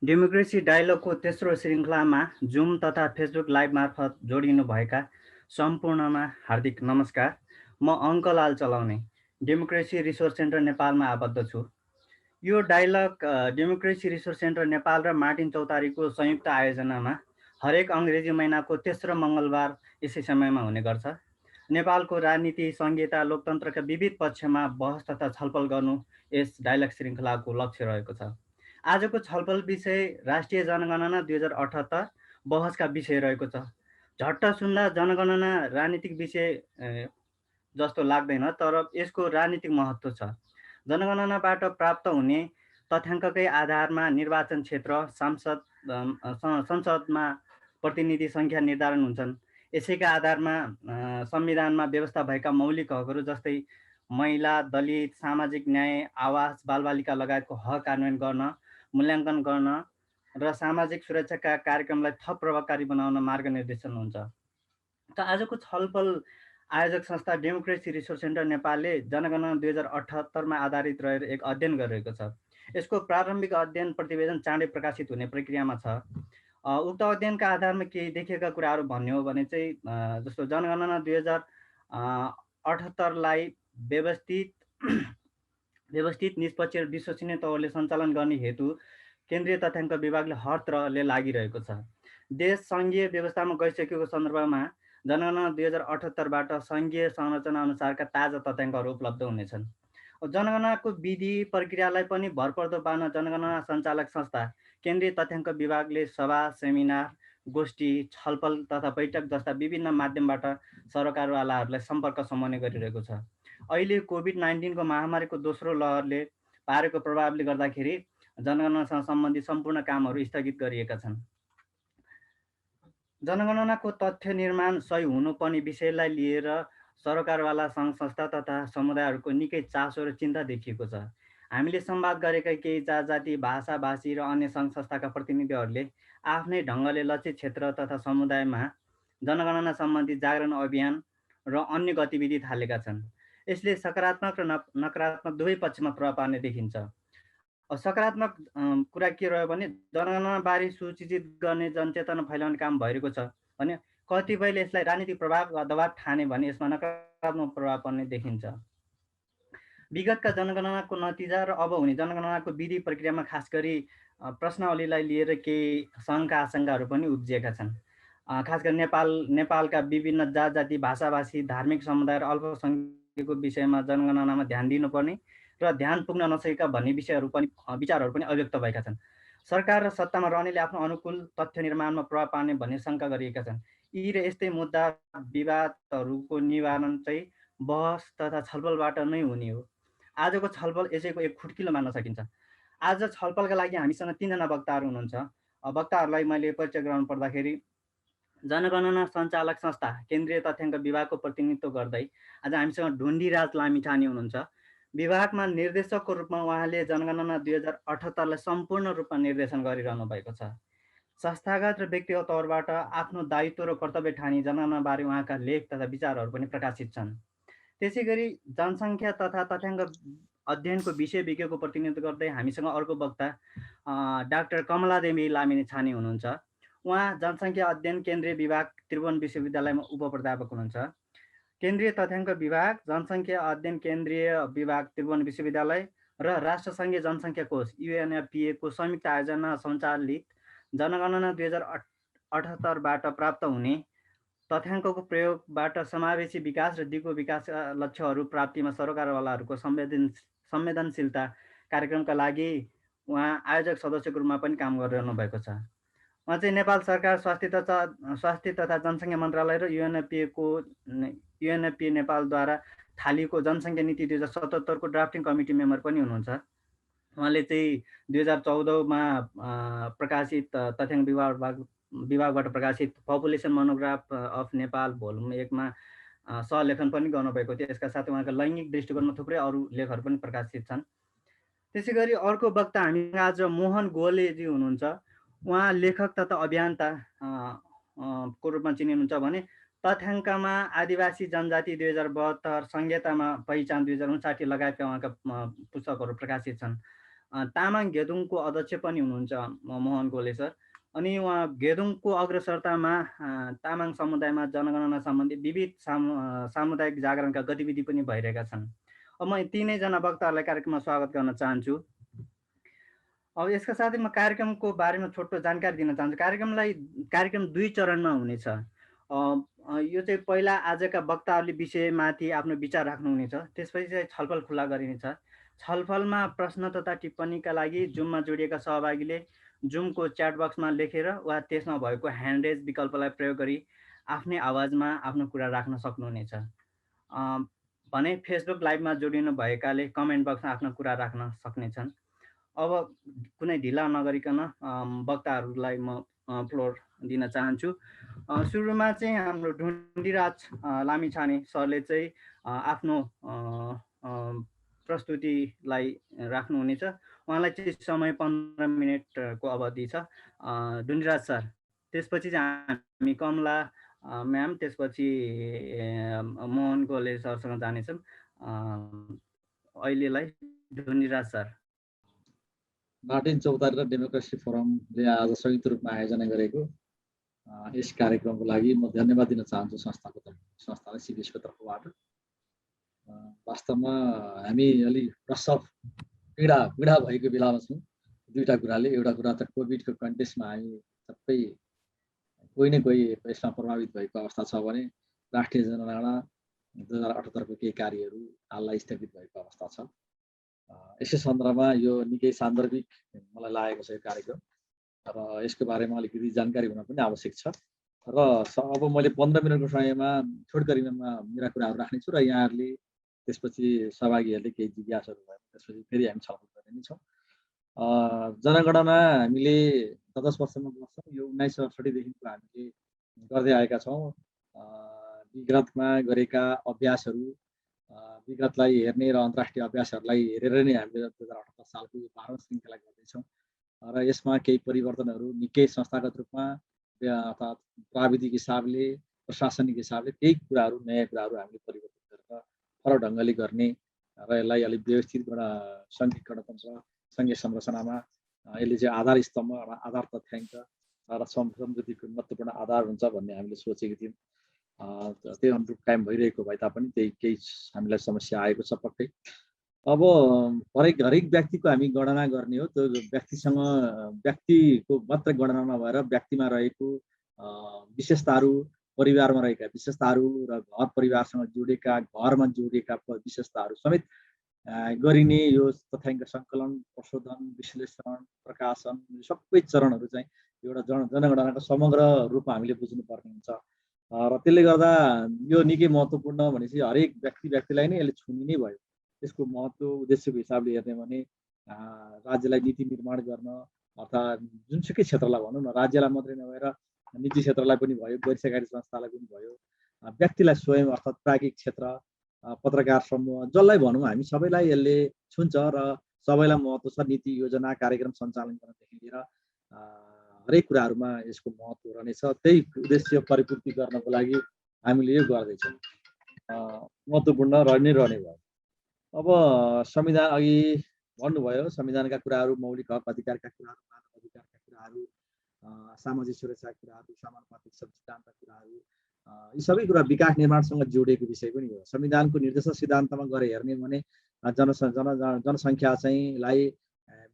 Democracy डायलगको तेस्रो श्रृङ्खलामा zoom तथा फेसबुक लाइभ मार्फत जोडिनुभएका सम्पूर्णमा हार्दिक नमस्कार। म अङ्कलाल चलाउने डेमोक्रेसी रिसोर्स सेन्टर नेपालमा आबद्ध छु। यो dialogue democracy resource centre Nepal र मार्टिन चौतारीको संयुक्त आयोजनामा हरेक अङ्ग्रेजी महिनाको तेस्रो मङ्गलबार यसै समयमा हुने गर्छ। नेपालको राजनीति, संहिता, लोकतन्त्रका विविध पक्षमा बहस तथा छलफल गर्नु यस डायलग श्रृङ्खलाको लक्ष्य रहेको छ। आजको छलफल विषय राष्ट्रिय जनगणना 2078 बहसका विषय रहेको छ। झट्ट सुन्दा जनगणना राजनीतिक विषय जस्तो लाग्दैन, तर यसको राजनीतिक महत्त्व छ। जनगणनाबाट प्राप्त हुने तथ्याङ्ककै आधारमा निर्वाचन क्षेत्र, संसदमा प्रतिनिधि सङ्ख्या निर्धारण हुन्छन्। यसैका आधारमा संविधानमा व्यवस्था भएका मौलिक हकहरू जस्तै महिला, दलित, सामाजिक न्याय, आवास, बालबालिका लगायतको हक कार्यान्वयन गर्न, मूल्याङ्कन गर्न र सामाजिक सुरक्षाका कार्यक्रमलाई थप प्रभावकारी बनाउन मार्गनिर्देशन हुन्छ। त आजको छलफल आयोजक संस्था डेमोक्रेसी रिसोर्स सेन्टर नेपालले जनगणना 2078मा आधारित रहेर एक अध्ययन गरिरहेको छ। यसको प्रारम्भिक अध्ययन प्रतिवेदन चाँडै प्रकाशित हुने प्रक्रियामा छ। उक्त अध्ययनका आधारमा केही देखिएका कुराहरू भन्ने हो भने चाहिँ जस्तो जनगणना 2078लाई व्यवस्थित, निष्पक्ष र विश्वसनीय तौरले सञ्चालन गर्ने हेतु केन्द्रीय तथ्याङ्क विभागले हर तरहले लागिरहेको छ। देश सङ्घीय व्यवस्थामा गइसकेको सन्दर्भमा जनगणना 2078बाट सङ्घीय संरचना अनुसारका ताजा तथ्याङ्कहरू उपलब्ध हुनेछन्। जनगणनाको विधि प्रक्रियालाई पनि भरपर्दो पार्न जनगणना सञ्चालक संस्था केन्द्रीय तथ्याङ्क विभागले सभा, सेमिनार, गोष्ठी, छलफल तथा बैठक जस्ता विभिन्न माध्यमबाट सरकारवालाहरूलाई सम्पर्क समन्वय गरिरहेको छ। अहिले कोभिड-19को महामारीको दोस्रो लहरले पारेको प्रभावले गर्दाखेरि जनगणनासँग सम्बन्धित सम्पूर्ण कामहरू स्थगित गरिएका छन्। जनगणनाको तथ्य निर्माण सही हुनुपर्ने विषयलाई लिएर सरकारवाला सङ्घ संस्था तथा समुदायहरूको निकै चासो र चिन्ता देखिएको छ। हामीले संवाद गरेका केही जाति, भाषा, भाषी र अन्य सङ्घ संस्थाका प्रतिनिधिहरूले आफ्नै ढङ्गले लक्षित क्षेत्र तथा समुदायमा जनगणना सम्बन्धी जागरण अभियान र अन्य गतिविधि थालेका छन्। यसले सकारात्मक र नकारात्मक दुवै पक्षमा प्रभाव पार्ने देखिन्छ। सकारात्मक कुरा के रह्यो भने जनगणनाबारे सूचित गर्ने जनचेतना फैलाउने काम भइरहेको छ भने कतिपयले यसलाई राजनीतिक प्रभाव वा दबाव ठाने भने यसमा नकारात्मक प्रभाव पर्ने देखिन्छ। विगतका जनगणनाको नतिजा र अब हुने जनगणनाको विधि प्रक्रियामा खास गरी प्रश्नावलीलाई लिएर केही शङ्का आशङ्काहरू पनि उब्जिएका छन्। खास गरी नेपालका विभिन्न जाति, भाषाभाषी, धार्मिक समुदाय र अल्पसङ्ख्यकको विषयमा जनगणनामा ध्यान दिनुपर्ने र ध्यान पुग्न नसकेका भन्ने विचारहरू पनि अभिव्यक्त भएका छन्। सरकार र सत्तामा रहनेले आफ्नो अनुकूल तथ्य निर्माणमा प्रभाव पार्ने भन्ने शङ्का गरिएका छन्। यी र यस्तै मुद्दा विवादहरूको निवारण चाहिँ बहस तथा छलफलबाट नै हुने हो। आजको छलफल यसैको एक खुड्किलो मान्न सकिन्छ। आज छलफलका लागि हामीसँग 3 जना वक्ताहरू हुनुहुन्छ। वक्ताहरूलाई मैले परिचय गराउनु पर्दाखेरि जनगणना सञ्चालक संस्था केन्द्रीय तथ्याङ्क विभागको प्रतिनिधित्व गर्दै आज हामीसँग ढुण्डीराज लामिछाने हुनुहुन्छ। विभागमा निर्देशकको रूपमा उहाँले जनगणना 2078लाई सम्पूर्ण रूपमा निर्देशन गरिरहनु भएको छ। संस्थागत र व्यक्तिगत तौरबाट आफ्नो दायित्व र कर्तव्य ठानी जनगणनाबारे उहाँका लेख तथा विचारहरू पनि प्रकाशित छन्। त्यसै गरी जनसङ्ख्या तथा तथ्याङ्क अध्ययनको विषय विज्ञको प्रतिनिधित्व गर्दै हामीसँग अर्को वक्ता डाक्टर कमलादेवी लामिछाने हुनुहुन्छ। उहाँ जनसङ्ख्या अध्ययन केन्द्रीय विभाग त्रिभुवन विश्वविद्यालयमा उपप्राध्यापक हुनुहुन्छ। केन्द्रीय तथ्याङ्क विभाग, जनसङ्ख्या अध्ययन केन्द्रीय विभाग त्रिभुवन विश्वविद्यालय र राष्ट्रसङ्घीय जनसङ्ख्या कोष UNFPA को संयुक्त आयोजना सञ्चालित जनगणना 2078बाट प्राप्त हुने तथ्याङ्कको प्रयोगबाट समावेशी विकास र दिगो विकास लक्ष्यहरू प्राप्तिमा सरकारवालाहरूको संवेदनशीलता कार्यक्रमका लागि उहाँ आयोजक सदस्यको रूपमा पनि काम गरिरहनु भएको छ। उहाँ चाहिँ नेपाल सरकार स्वास्थ्य तथा जनसङ्ख्या मन्त्रालय र UNFPA नेपालद्वारा थालिएको जनसङ्ख्या नीति 2077को ड्राफ्टिङ कमिटी मेम्बर पनि हुनुहुन्छ। उहाँले चाहिँ 2014मा प्रकाशित तथ्याङ्क विभागबाट प्रकाशित population monograph of Nepal volume 1मा सहलेखन पनि गर्नुभएको थियो। यसका साथै उहाँका लैङ्गिक दृष्टिकोणमा थुप्रै अरू लेखहरू पनि प्रकाशित छन्। त्यसै गरी अर्को वक्ता हामीसँग आज मोहन गोलेजी हुनुहुन्छ। उहाँ लेखक तथा अभियन्ता को रूपमा चिनिनुहुन्छ भने तथ्याङ्कमा आदिवासी जनजाति 2072, संहितामा पहिचान 2059 लगायतका उहाँका पुस्तकहरू प्रकाशित छन्। तामाङ गेदुङको अध्यक्ष पनि हुनुहुन्छ मोहन कोले सर। अनि उहाँ गेदुङको अग्रसरतामा तामाङ समुदायमा जनगणना सम्बन्धी विविध सामुदायिक जागरणका गतिविधि पनि भइरहेका छन्। अब म तीनैजना वक्ताहरूलाई कार्यक्रममा स्वागत गर्न चाहन्छु। अब यसका साथै म कार्यक्रमको बारेमा छोटो जानकारी दिन चाहन्छु। कार्यक्रम 2 चरणमा हुनेछ। यो चाहिँ पहिला आजका वक्ताहरूले विषयमाथि आफ्नो विचार राख्नुहुनेछ, त्यसपछि चाहिँ छलफल खुला गरिनेछ। छलफलमा प्रश्न तथा टिप्पणीका लागि जुममा जोडिएका सहभागीले जुमको च्याट बक्समा लेखेर वा त्यसमा भएको ह्यान्ड रेज विकल्पलाई प्रयोग गरी आफ्नै आवाजमा आफ्नो कुरा राख्न सक्नुहुनेछ। भने फेसबुक लाइभमा जोडिनु भएकाले कमेन्ट बक्समा आफ्नो कुरा राख्न सक्नेछन्। अब कुनै ढिला नगरिकन वक्ताहरूलाई म फ्लोर दिन चाहन्छु। सुरुमा चाहिँ हाम्रो ढुण्डिराज लामिछाने सरले चाहिँ आफ्नो प्रस्तुतिलाई राख्नुहुनेछ। उहाँलाई चाहिँ समय 15 मिनटको अवधि छ। ढुण्डिराज सर, त्यसपछि चाहिँ हामी कमला म्याम, त्यसपछि मोहन कोले सरसँग जानेछौँ। अहिलेलाई ढुण्डिराज सर। मार्टिन चौतारी र डेमोक्रेसी फोरमले आज संयुक्त रूपमा आयोजना गरेको यस कार्यक्रमको लागि म धन्यवाद दिन चाहन्छु संस्थालाई सिबिएसको तर्फबाट। वास्तवमा हामी अलि प्रसव पीडा भएको बेलामा छौँ दुईटा कुराले। एउटा कुरा त कोभिडको कन्टेक्स्टमा हामी सबै कोही न कोही यसमा प्रभावित भएको अवस्था छ भने राष्ट्रिय जनगणना 2078 को केही कार्यहरू हाललाई स्थगित भएको अवस्था छ। यसै सन्दर्भमा यो निकै सान्दर्भिक मलाई लागेको छ यो कार्यक्रम र यसको बारेमा अलिकति जानकारी हुन पनि आवश्यक छ। र अब मैले 15 मिनटको समयमा छोटकरीमा मेरा कुराहरू राख्नेछु र यहाँहरूले त्यसपछि सहभागीहरूले केही जिज्ञासाहरू भयो त्यसपछि फेरि हामी छलफल गर्ने छौँ। जनगणना हामीले 10 वर्षमा गर्छौँ। यो 1968 देखिको हामीले गर्दै आएका छौँ। विगतमा गरेका अभ्यासहरू, विगतलाई हेर्ने र अन्तर्राष्ट्रिय अभ्यासहरूलाई हेरेर नै हामीले 2078 सालको 12औं श्रृङ्खला गर्दैछौँ। र यसमा केही परिवर्तनहरू निकै संस्थागत रूपमा अर्थात् प्राविधिक हिसाबले, प्रशासनिक हिसाबले केही कुराहरू, नयाँ कुराहरू हामीले परिवर्तन गरेर फरक ढङ्गले गर्ने र यसलाई अलिक व्यवस्थित सङ्घीय गणतन्त्र, सङ्घीय संरचनामा यसले चाहिँ आधार स्तम्भ, आधार तथ्याङ्क र समृद्धिको महत्त्वपूर्ण आधार हुन्छ भन्ने हामीले सोचेको थियौँ। त्यो अनुरूप कायम भइरहेको भए तापनि केही हामीलाई समस्या आएको छ पक्कै। अब हरेक व्यक्तिको हामी गणना गर्ने हो। त्यो व्यक्तिको मात्र गणना नभएर व्यक्तिमा रहेको विशेषताहरू, परिवारमा रहेका विशेषताहरू र घर परिवारसँग जोडेका, घरमा जोडिएका विशेषताहरू समेत गरिने यो तथ्याङ्क सङ्कलन, प्रशोधन, विश्लेषण, प्रकाशन सबै चरणहरू चाहिँ एउटा जनगणनाको समग्र रूपमा हामीले बुझ्नुपर्ने हुन्छ। र त्यसले गर्दा यो निकै महत्त्वपूर्ण भनेपछि हरेक व्यक्तिलाई नै यसले छुने नै भयो। यसको महत्त्व उद्देश्यको हिसाबले हेर्ने भने राज्यलाई नीति निर्माण गर्न अर्थात् जुनसुकै क्षेत्रलाई भनौँ न, राज्यलाई मात्रै नभएर निजी क्षेत्रलाई पनि भयो, गैर सरकारी संस्थालाई पनि भयो, व्यक्तिलाई स्वयं अर्थात् प्राज्ञिक क्षेत्र, पत्रकार समूह, जसलाई भनौँ हामी सबैलाई यसले छुन्छ र सबैलाई महत्त्व छ। नीति योजना कार्यक्रम सञ्चालन गर्नदेखि लिएर हरेक कुराहरूमा यसको महत्त्व रहनेछ। त्यही उद्देश्य परिपूर्ति गर्नको लागि हामीले यो गर्दैछौँ। महत्त्वपूर्ण रहने भयो। अब संविधान अघि भन्नुभयो, संविधानका कुराहरू, मौलिक हक अधिकारका कुराहरू, मानव अधिकारका कुराहरू, सामाजिक सुरक्षाका कुराहरू, समानुपातिक सिद्धान्तका कुराहरू, यी सबै कुरा विकास निर्माणसँग जोडिएको विषय पनि हो। संविधानको निर्देशक सिद्धान्तमा गएर हेर्ने भने जनसङ्ख्या चाहिँलाई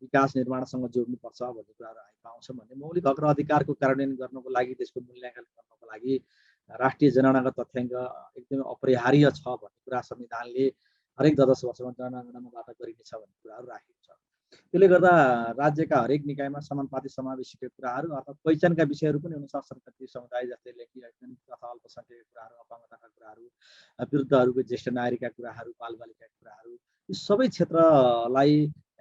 विकास निर्माणसँग जोड्नुपर्छ भन्ने कुराहरू हामी पाउँछौँ भने मौलिक हक र अधिकारको कार्यान्वयन गर्नको लागि, त्यसको मूल्याङ्कन गर्नको लागि राष्ट्रिय जनगणनाको तथ्याङ्क एकदमै अपरिहार्य छ भन्ने कुरा संविधानले हरेक 10 वर्षमा जनगणनाबाट गरिनेछ भन्ने कुराहरू राखेको छ। त्यसले गर्दा राज्यका हरेक निकायमा समानुपातिक समावेशीका कुराहरू अर्थात् पहिचानका विषयहरू पनि हुन सक्छन्। कति समुदाय जस्तै लैङ्गिक तथा अल्पसङ्ख्यकका कुराहरू, अपाङ्गताका कुराहरू, वृद्धहरूको ज्येष्ठ नागरिकका कुराहरू, बालबालिकाका कुराहरू, यी सबै क्षेत्रलाई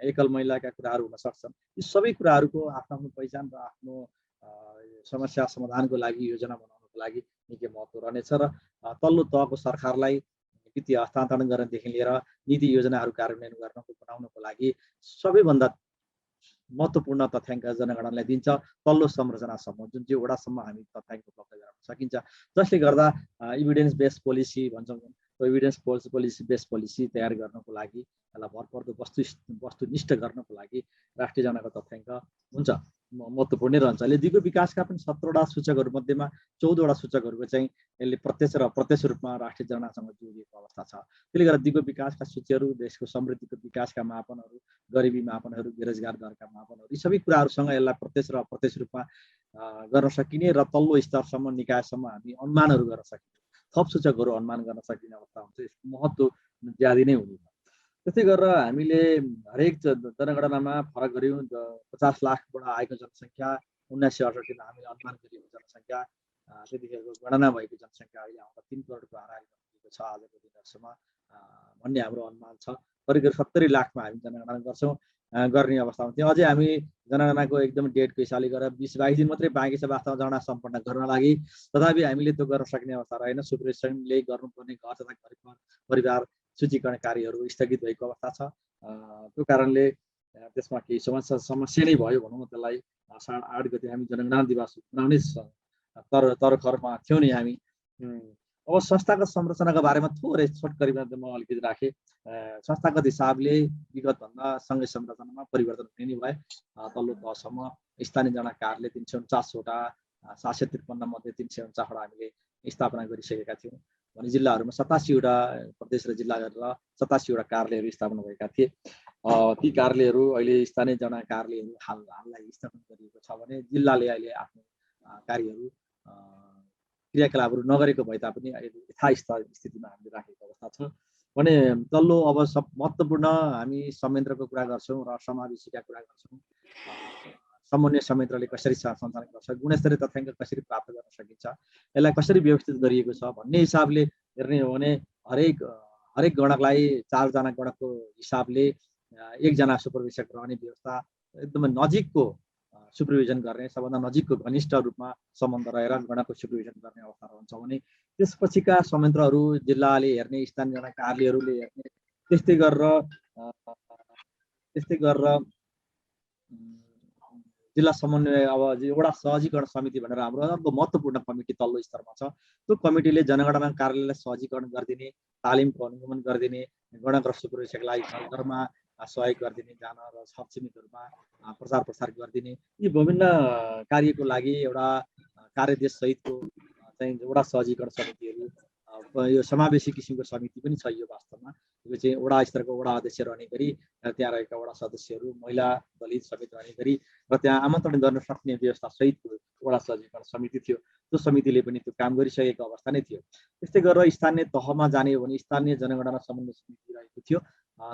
एकल महिलाका कुराहरू हुन सक्छन्। यी सबै कुराहरूको आफ्नो पहिचान र आफ्नो समस्या समाधानको लागि योजना बनाउनको लागि निकै महत्त्व रहनेछ र तल्लो तहको सरकारलाई वित्तीय हस्तान्तरण गर्नदेखि लिएर नीति योजनाहरू कार्यान्वयन बनाउनको लागि सबैभन्दा महत्त्वपूर्ण तथ्याङ्क जनगणनालाई दिन्छ, तल्लो संरचनासम्म, जुन चाहिँ वडासम्म हामी तथ्याङ्क उपलब्ध गराउन सकिन्छ। जसले गर्दा इभिडेन्स बेस्ड पोलिसी भन्छौँ, एभिडेन्स पोलिसी बेस्ड पोलिसी तयार गर्नको लागि यसलाई भरपर्दो वस्तुनिष्ठ गर्नको लागि राष्ट्रिय जनगणना तथ्याङ्क हुन्छ महत्त्वपूर्ण रहन्छ। यसले दिगो विकासका पनि 17वटा सूचकहरू मध्येमा 14वटा सूचकहरूको चाहिँ यसले प्रत्यक्ष र अप्रत्यक्ष रूपमा राष्ट्रिय जनगणनासँग जोडिएको अवस्था छ। त्यसले गर्दा दिगो विकासका सूचीहरू, देशको समृद्धिको विकासका मापनहरू, गरिबी मापनहरू, बेरोजगार दरका मापनहरू, यी सबै कुराहरूसँग यसलाई प्रत्यक्ष र अप्रत्यक्ष रूपमा गर्न सकिने र तल्लो स्तरसम्म निकायसम्म हामी अनुमानहरू गर्न सकिन्छ, थप सूचकहरू अनुमान गर्न सकिने अवस्था हुन्छ। यसको महत्त्व ज्यादै नै हुने। त्यस्तै गरेर हामीले हरेक जनगणनामा फरक गऱ्यौँ। 50 लाखबाट आएको जनसङ्ख्या 1968 मा हामीले अनुमान गरेको जनसङ्ख्या, त्यतिखेरको गणना भएको जनसङ्ख्या अहिले आउँदा 3 करोडको हाराहारी पुगेको छ आजको दिनसम्म भन्ने हाम्रो अनुमान छ। करिब 70 लाखमा हामी जनगणना गर्ने अवस्थामा थियो। अझै हामी जनगणनाको एकदम डेटको हिसाबले गरेर 20-22 दिन मात्रै बाँकी छ वास्तवमा जनगणना सम्पन्न गर्न लागि। तथापि हामीले त्यो गर्न सक्ने अवस्था रहेन। सुपरिटेन्डेन्टले गर्नुपर्ने घर तथा घर परिवार सूचीकरण कार्यहरू स्थगित भएको अवस्था छ। त्यो कारणले त्यसमा केही समस्या नै भयो भनौँ न त्यसलाई। असाढ 8 गते हामी जनगणना दिवस मनाउने तरखरमा थियौँ नि हामी। अब संस्थागत संरचनाको बारेमा थोरै छोटकरीमा म अलिकति राखेँ। संस्थागत हिसाबले विगतभन्दा सँगै संरचनामा परिवर्तन हुने नै भयो। तल्लो तहसम्म स्थानीय जनगणना कार्यालय 349वटा, 753 मध्ये 349वटा हामीले स्थापना गरिसकेका थियौँ भने जिल्लाहरूमा 87वटा प्रदेश र जिल्ला गरेर 87वटा कार्यालयहरू स्थापना भएका थिए। ती कार्यालयहरू अहिले स्थानीय जनगणना कार्यालयहरू हाललाई स्थापना गरिएको छ भने जिल्लाले अहिले आफ्नो कार्यहरू क्रियाकलापहरू नगरेको भए तापनि यथास्थितिमा हामीले राखेको अवस्था छ भने तल्लो अब सब महत्त्वपूर्ण हामी संयन्त्रको कुरा गर्छौँ र समावेशीका कुरा गर्छौँ। समन्वय संयन्त्रले कसरी सञ्चालन गर्छ, गुणस्तरीय तथ्याङ्क कसरी प्राप्त गर्न सकिन्छ, यसलाई कसरी व्यवस्थित गरिएको छ भन्ने हिसाबले हेर्ने हो भने हरेक गणकलाई 4 जना गणकको हिसाबले 1 जना सुपरभिजक रहने व्यवस्था, एकदमै नजिकको सुपरभिजन गर्ने, सबभन्दा नजिकको घनिष्ठ रूपमा सम्बन्ध रहेर गणकको सुपरभिजन गर्ने अवस्था रहन्छ भने त्यसपछिका संयन्त्रहरू जिल्लाले हेर्ने, स्थानीय जनगणना कार्यालयहरूले हेर्ने, त्यस्तै गरेर जिल्ला समन्वय अब एउटा सहजीकरण समिति भनेर हाम्रो अर्को महत्त्वपूर्ण कमिटी तल्लो स्तरमा छ। त्यो कमिटीले जनगणना कार्यालयलाई सहजीकरण गरिदिने, तालिमको अनुगमन गरिदिने, गणक र सुपरभिजकलाई घरमा सहयोग गरिदिने, जान र छपछिमेकहरूमा प्रचार प्रसार गरिदिने, यी विभिन्न कार्यको लागि एउटा कार्यदेश सहितको चाहिँ एउटा सहजीकरण समितिहरू, यो समावेशी किसिमको समिति पनि छ। यो वास्तवमा यो चाहिँ वडा स्तरको वडा अध्यक्ष रहने गरी त्यहाँ रहेका वडा सदस्यहरू महिला दलित समेत रहने गरी र त्यहाँ आमन्त्रण गर्न सक्ने व्यवस्था सहितको वडा सहजीकरण समिति थियो। त्यो समितिले पनि त्यो काम गरिसकेको अवस्था नै थियो। त्यस्तै गरेर स्थानीय तहमा जाने हो भने स्थानीय जनगणना समन्वय समिति रहेको थियो,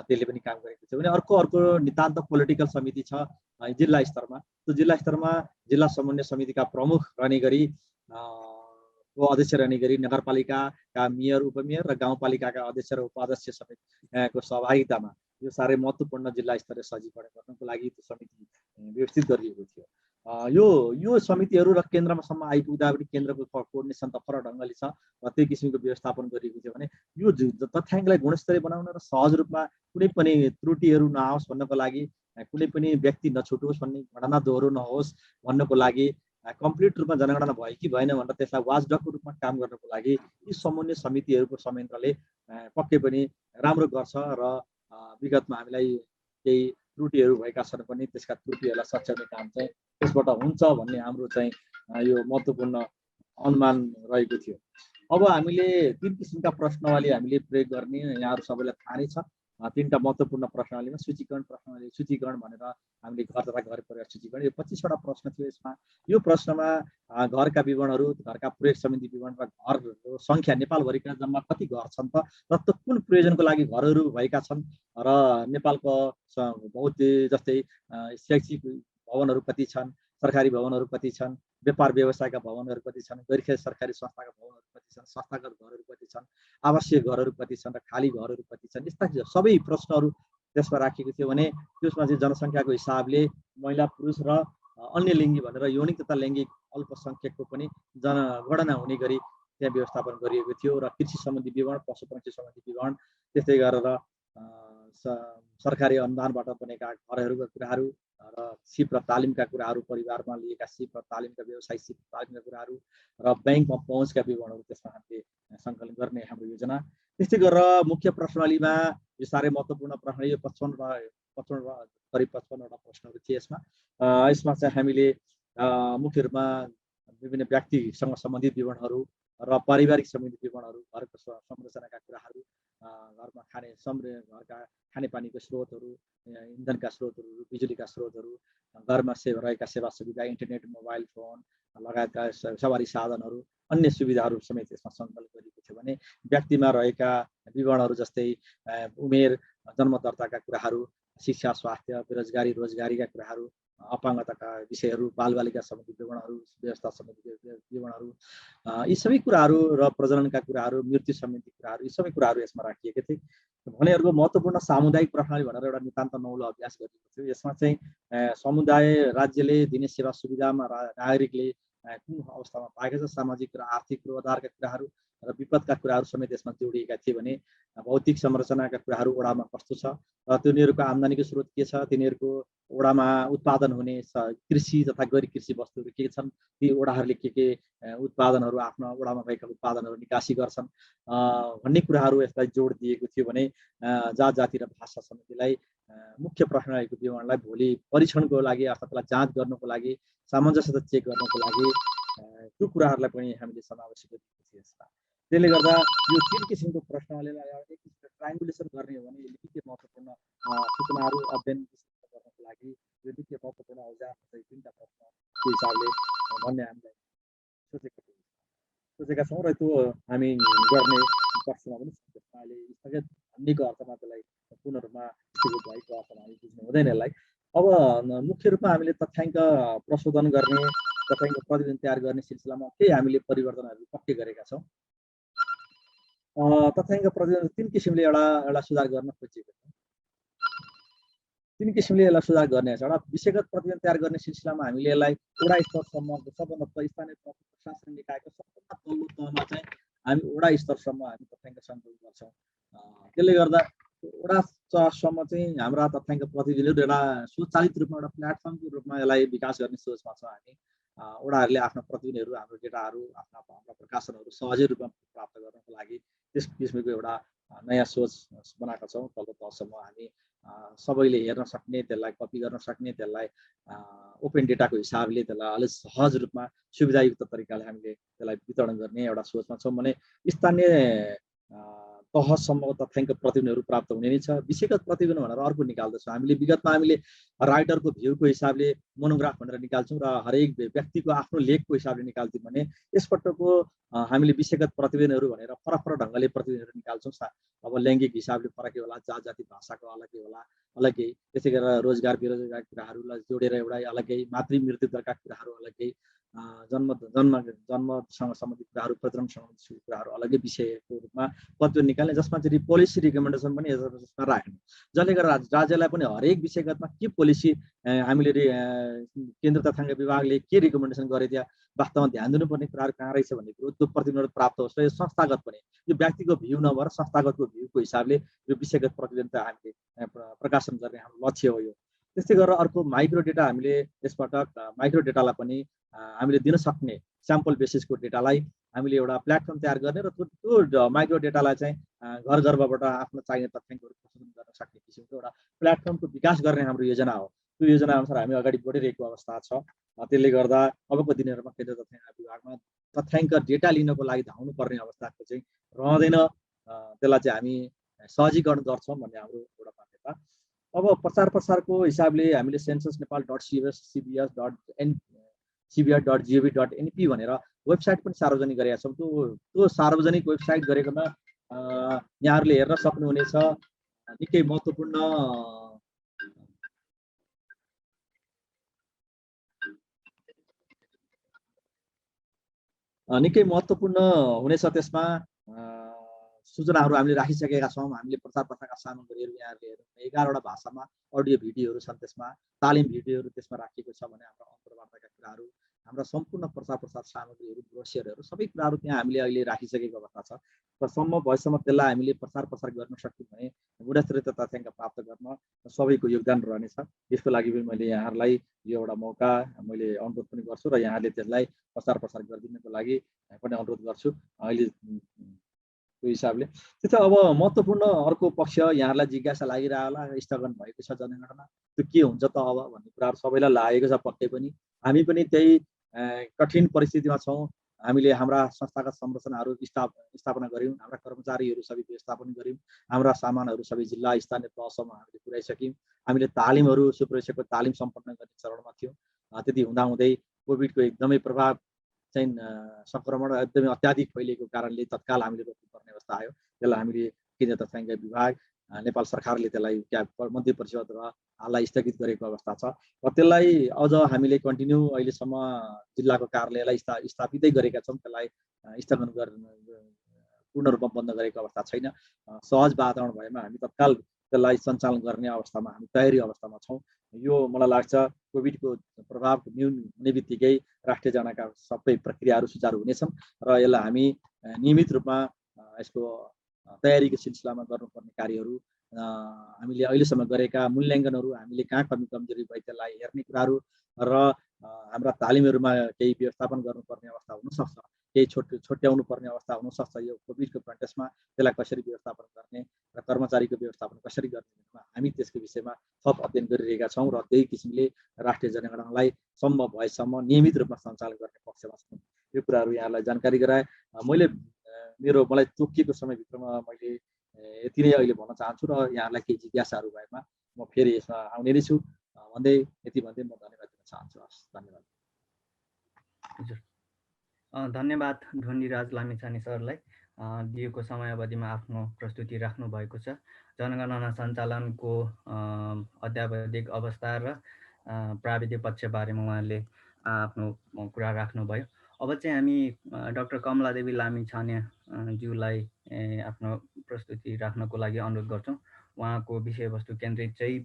त्यसले पनि काम गरेको थियो भने अर्को नितान्त पोलिटिकल समिति छ जिल्ला स्तरमा। त्यो जिल्ला स्तरमा जिल्ला समन्वय समितिका प्रमुख रहने गरी को अध्यक्ष रहने गरी नगरपालिकाका मेयर, उपमेयर र गाउँपालिकाका अध्यक्ष र उपाध्यक्ष समेतको सहभागितामा यो साह्रै महत्त्वपूर्ण जिल्ला स्तरीय सहजीकरण गर्नको लागि त्यो समिति व्यवस्थित गरिएको थियो। यो समितिहरू र केन्द्रमासम्म आइपुग्दा पनि केन्द्रको कोअर्डिनेसन त फरक ढङ्गले छ र त्यही किसिमको व्यवस्थापन गरिएको थियो भने यो तथ्याङ्कलाई गुणस्तरीय बनाउन र सहज रूपमा कुनै पनि त्रुटिहरू नआओस् भन्नको लागि, कुनै पनि व्यक्ति नछुटोस् भन्ने, घटना दोहोरो नहोस् भन्नको लागि, कम्प्लिट रूपमा जनगणना भयो कि भएन भनेर त्यसलाई वाचडगको रूपमा काम गर्नको लागि यी समन्वय समितिहरूको संयन्त्रले पक्कै पनि राम्रो गर्छ र विगतमा हामीलाई केही त्रुटिहरू भएका छन् पनि त्यसका त्रुटिहरूलाई सच्याउने काम चाहिँ त्यसबाट हुन्छ भन्ने हाम्रो चाहिँ यो महत्त्वपूर्ण अनुमान रहेको थियो। अब हामीले 3 किसिमका प्रश्नावली हामीले प्रयोग गर्ने, यहाँहरू सबैलाई थाहा नै छ। 3टा महत्त्वपूर्ण प्रश्नावलीमा सूचीकरण भनेर हामीले घर तथा घर परिवार सूचीकरण, यो 25वटा प्रश्न थियो। यसमा यो प्रश्नमा घरका विवरणहरू, घरका प्रयोग सम्बन्धी विवरण र घरको सङ्ख्या, नेपालभरिका जम्मा कति घर छन् त र त्यो कुन प्रयोजनको लागि घरहरू भएका छन् र नेपालको बहुत जस्तै शैक्षिक भवनहरू कति छन्, सरकारी भवनहरू कति छन्, व्यापार व्यवसायका भवनहरू कति छन्, गैर सरकारी संस्थाका भवनहरू कति छन्, संस्थागत घरहरू कति छन्, आवासीय घरहरू कति छन् र खाली घरहरू कति छन्, यस्ता सबै प्रश्नहरू त्यसमा राखिएको थियो भने त्यसमा चाहिँ जनसङ्ख्याको हिसाबले महिला, पुरुष र अन्य लिङ्गी भनेर यौनिक तथा लैङ्गिक अल्पसङ्ख्यकको पनि जनगणना हुने गरी त्यहाँ व्यवस्थापन गरिएको थियो र कृषि सम्बन्धी विवरण, पशुपक्षी सम्बन्धी विवरण, त्यस्तै गरेर सरकारी अनुदानबाट बनेका घरहरूका कुराहरू र सिप र तालिमका कुराहरू, परिवारमा लिएका सिप र तालिमका व्यवसायिक सिप तालिमका कुराहरू र ब्याङ्कमा पहुँचका विवरणहरू त्यसमा हामीले सङ्कलन गर्ने हाम्रो योजना। त्यस्तै गरेर मुख्य प्रश्नावलीमा यो साह्रै महत्त्वपूर्ण प्रश्न, यो 55 करिब 55वटा प्रश्नहरू थिए यसमा। यसमा चाहिँ हामीले मुख्य रूपमा विभिन्न व्यक्तिसँग सम्बन्धित विवरणहरू र पारिवारिक सम्बन्धित विवरणहरू, घरको संरचनाका कुराहरू, घरमा घरका खानेपानीको स्रोतहरू, इन्धनका स्रोतहरू, बिजुलीका स्रोतहरू, घरमा रहेका सेवा सुविधा, इन्टरनेट, मोबाइल फोन लगायतका सवारी साधनहरू, अन्य सुविधाहरू समेत यसमा सङ्कलन गरिएको थियो भने व्यक्तिमा रहेका विवरणहरू जस्तै उमेर, जन्म दर्ताका कुराहरू, शिक्षा, स्वास्थ्य, बेरोजगारी, रोजगारीका कुराहरू, अपाङ्गताका विषयहरू, बालबालिका सम्बन्धी विवरणहरू, व्यवस्था सम्बन्धी विवरणहरू, यी सबै कुराहरू र प्रजननका कुराहरू, मृत्यु सम्बन्धी कुराहरू, यी सबै कुराहरू यसमा राखिएका थिए। भने अर्को महत्त्वपूर्ण सामुदायिक प्रणाली भनेर एउटा नितान्त नौलो अभ्यास गरिएको थियो। यसमा चाहिँ समुदाय राज्यले दिने सेवा सुविधामा नागरिकले कुन अवस्थामा पाएका छ, सामाजिक र आर्थिक पूर्वाधारका कुराहरू र विपदका कुराहरू समेत यसमा जोडिएका थिए भने भौतिक संरचनाका कुराहरू वडामा कस्तो छ र तिनीहरूको आम्दानीको स्रोत के छ, तिनीहरूको वडामा उत्पादन हुने कृषि तथा गैर कृषि वस्तुहरू के छन्, ती वडाहरूले के उत्पादनहरू आफ्नो वडामा भएका उत्पादनहरू निकासी गर्छन् भन्ने कुराहरू यसलाई जोड दिएको थियो भने जात जाति र भाषा समितिलाई मुख्य प्रश्नहरूको विवरणलाई भोलि परीक्षणको लागि अर्थात् त्यसलाई जाँच गर्नको लागि, सामञ्जस्यता चेक गर्नको लागि त्यो कुराहरूलाई पनि हामीले समावेश गरेको थियो यसमा। त्यसले गर्दा यो 3 किसिमको प्रश्नवालीलाई एक ट्रायङ्गुलेसन गर्ने हो भने यसले के महत्त्वपूर्ण सूचनाहरू अध्ययन गर्नको लागि यो के महत्त्वपूर्ण औजार चाहिँ 3टा प्रश्नको हिसाबले भन्ने हामीले सोचेका छौँ र त्यो हामी गर्ने पक्षमा पनि अहिले स्थगित भन्नेको अर्थमा त्यसलाई पूर्ण रूपमा स्थगित भएको अर्थमा हामी बुझ्नु हुँदैन यसलाई। अब मुख्य रूपमा हामीले तथ्याङ्क प्रशोधन गर्ने, तथ्याङ्क प्रतिवेदन तयार गर्ने सिलसिलामा केही हामीले परिवर्तनहरू पक्कै गरेका छौँ। तथ्याङ्क प्रतिवेदन 3 किसिमले एउटा सुधार गर्न खोजिएको छ। 3 किसिमले यसलाई सुधार गर्ने छ। एउटा विषयगत प्रतिवेदन तयार गर्ने सिलसिलामा हामीले यसलाई वडा स्तरसम्मको सबभन्दा स्थानीय प्रशासन निकायको सबभन्दा तल्लो तहमा चाहिँ हामी वडा स्तरसम्म हामी तथ्याङ्क सङ्कलन गर्छौँ। त्यसले गर्दा वडा स्तरसम्म चाहिँ हाम्रा तथ्याङ्क प्रतिवेदनहरू एउटा स्वचालित रूपमा एउटा प्लेटफर्मको रूपमा यसलाई विकास गर्ने सोचमा छौँ हामी। वडाहरूले आफ्ना प्रतिवेदनहरू, हाम्रो डेटाहरू, हाम्रा प्रकाशनहरू सहजै रूपमा प्राप्त गर्नको लागि त्यस किसिमको एउटा नयाँ सोच बनाएका छौँ। तल्लो तहसम्म हामी सबैले हेर्न सक्ने, त्यसलाई कपी गर्न सक्ने, त्यसलाई ओपन डेटाको हिसाबले त्यसलाई अलिक सहज रूपमा सुविधायुक्त तरिकाले हामीले त्यसलाई वितरण गर्ने एउटा सोचमा छौँ भने स्थानीय तहसम्मको तथ्याङ्क प्रतिवेदनहरू प्राप्त हुने नै छ। विषयगत प्रतिवेदन भनेर अर्को निकाल्दछौँ हामीले। विगतमा हामीले राइटरको भ्यूको हिसाबले मोनोग्राफ भनेर निकाल्छौँ र हरेक व्यक्तिको आफ्नो लेखको हिसाबले निकाल्थ्यौँ भने यसपटकको हामीले विषयगत प्रतिवेदनहरू भनेर फरक फरक ढङ्गले प्रतिवेदनहरू निकाल्छौँ। अब लैङ्गिक हिसाबले फरकै होला, जात जाति भाषाको अलग्गै होला, अलग्गै। त्यसै गरेर रोजगार बेरोजगार कुराहरूलाई जोडेर एउटा अलग्गै, मातृ मृत्यु दरका कुराहरू अलग्गै, जन्मसँग सम्बन्धित कुराहरू, प्रजनन सम्बन्धित कुराहरू अलग्गै विषयको रूपमा प्रतिवेदन निकाल्ने, जसमा चाहिँ पोलिसी रिकमेन्डेसन पनि यसमा राख्ने, जसले गर्दा राज्यलाई पनि हरेक विषयगतमा के पोलिसी हामीले केन्द्र तथ्याङ्क विभागले के रिकमेन्डेसन गरे त्यहाँ वास्तवमा ध्यान दिनुपर्ने कुराहरू कहाँ रहेछ भन्ने कुरो त्यो प्रतिवेदन प्राप्त होस् र यो संस्थागत पनि, यो व्यक्तिको भ्यू नभएर संस्थागतको भ्यूको हिसाबले यो विषयगत प्रतिवेदन त हामीले प्रकाशन गर्ने हाम्रो लक्ष्य हो यो। त्यस्तै गरेर अर्को माइक्रो डेटा हामीले यसपटक माइक्रो डेटालाई पनि हामीले दिन सक्ने स्याम्पल बेसिसको डेटालाई हामीले एउटा प्लेटफर्म तयार गर्ने र त्यो माइक्रो डेटालाई चाहिँ घर घरबाट आफ्नो चाहिने तथ्याङ्कहरू प्रशोधन गर्न सक्ने किसिमको एउटा प्लेटफर्मको विकास गर्ने हाम्रो योजना हो। त्यो योजना अनुसार हामी अगाडि बढिरहेको अवस्था छ। त्यसले गर्दा अबको दिनहरूमा केन्द्र तथ्याङ्क विभागमा तथ्याङ्क डेटा लिनको लागि धाउनु पर्ने अवस्थाको चाहिँ रहँदैन। त्यसलाई चाहिँ हामी सहजीकरण गर्छौँ भन्ने हाम्रो एउटा मान्यता। अब प्रचार प्रसारको हिसाबले हामीले census.cbs.gov.np भनेर वेबसाइट पनि सार्वजनिक गरेका छौँ। त्यो सार्वजनिक वेबसाइट गरेकोमा यहाँहरूले हेर्न सक्नुहुनेछ। निकै महत्त्वपूर्ण हुनेछ। त्यसमा सूचनाहरू हामीले राखिसकेका छौँ। हामीले प्रचार प्रसारका सामग्रीहरू यहाँहरूले हेर्नु 11वटा भाषामा अडियो भिडियोहरू छन्। त्यसमा तालिम भिडियोहरू त्यसमा राखिएको छ भने हाम्रो अन्तर्वार्ताका कुराहरू, हाम्रा सम्पूर्ण प्रचार सामग्रीहरू, ब्रोसियरहरू सबै कुराहरू त्यहाँ हामीले अहिले राखिसकेको अवस्था छ र भएसम्म त्यसलाई हामीले प्रसार गर्न सक्यौँ भने गुणस्तरीय तथ्याङ्क प्राप्त गर्न सबैको योगदान रहनेछ। यसको लागि पनि मैले यहाँहरूलाई यो एउटा मौका मैले अनुरोध पनि गर्छु र यहाँले त्यसलाई प्रसार गरिदिनको लागि पनि अनुरोध गर्छु। अहिले त्यो हिसाबले त्यो अब महत्त्वपूर्ण अर्को पक्ष यहाँहरूलाई जिज्ञासा लागिरह होला, स्थगन भएको छ जनगणना, त्यो के हुन्छ त अब भन्ने कुराहरू सबैलाई लागेको छ पक्कै पनि। हामी पनि त्यही कठिन परिस्थितिमा छौँ। हामीले हाम्रा संस्थागत संरचनाहरू स्थापना गऱ्यौँ, हाम्रा कर्मचारीहरू सबै व्यवस्थापन गऱ्यौँ, हाम्रा सामानहरू सबै जिल्ला स्थानीय तहसम्म हामीले पुर्याइसक्यौँ। हामीले तालिमहरू सुपरिसकको तालिम सम्पन्न गर्ने चरणमा थियौँ। त्यति हुँदाहुँदै कोभिडको एकदमै प्रभाव चाहिँ सङ्क्रमण एकदमै अत्याधिक फैलिएको कारणले तत्काल हामीले रोक्नुपर्ने अवस्था आयो। त्यसलाई हामीले केन्द्रीय तथ्याङ्क विभाग, नेपाल सरकारले त्यसलाई मन्त्री परिषद र हाललाई स्थगित गरेको अवस्था छ र त्यसलाई अझ हामीले कन्टिन्यू अहिलेसम्म जिल्लाको कार्यालयलाई स्थापितै गरेका छौँ। त्यसलाई स्थगन गर्न पूर्ण रूपमा बन्द गरेको अवस्था छैन। सहज वातावरण भएमा हामी तत्काल त्यसलाई सञ्चालन गर्ने अवस्थामा हामी तयारी अवस्थामा छौँ। यो मलाई लाग्छ कोभिडको प्रभाव न्यून हुने बित्तिकै राष्ट्रिय जनगणनाका सबै प्रक्रियाहरू सुचारू हुनेछन् र यसलाई हामी नियमित रूपमा यसको तयारीको सिलसिलामा गर्नुपर्ने कार्यहरू हामीले अहिलेसम्म गरेका मूल्याङ्कनहरू, हामीले कहाँ कमी कमजोरी भयो त्यसलाई हेर्ने कुराहरू र हाम्रा तालिमहरूमा केही व्यवस्थापन गर्नुपर्ने अवस्था हुनसक्छ, केही छुट्याउनु पर्ने अवस्था हुनसक्छ। यो कोभिडको कन्टेक्स्टमा त्यसलाई कसरी व्यवस्थापन गर्ने र कर्मचारीको व्यवस्थापन कसरी गर्ने हामी त्यसको विषयमा थप अध्ययन गरिरहेका छौँ र त्यही किसिमले राष्ट्रिय जनगणनालाई सम्भव भएसम्म नियमित रूपमा सञ्चालन गर्ने पक्षमा छौँ। यो कुराहरू यहाँलाई जानकारी गराएँ। मलाई तोकिएको समयभित्रमा मैले यति नै अहिले भन्न चाहन्छु र यहाँलाई केही जिज्ञासाहरू भएमा म फेरि यसमा आउने नै छु भन्दै यति भन्दै म धन्यवाद दिन चाहन्छु। धन्यवाद। हजुर, धन्यवाद ढुण्डिराज लामिछाने सरलाई दिएको समय अवधिमा आफ्नो प्रस्तुति राख्नु भएको छ। जनगणना सञ्चालनको अत्यावधिक अवस्था र प्राविधिक पक्षबारेमा उहाँले आफ्नो कुरा राख्नुभयो। अब चाहिँ हामी डाक्टर कमलादेवी लामिछाने ज्यूलाई आफ्नो प्रस्तुति राख्नको लागि अनुरोध गर्छौँ। उहाँको विषयवस्तु केन्द्रित चाहिँ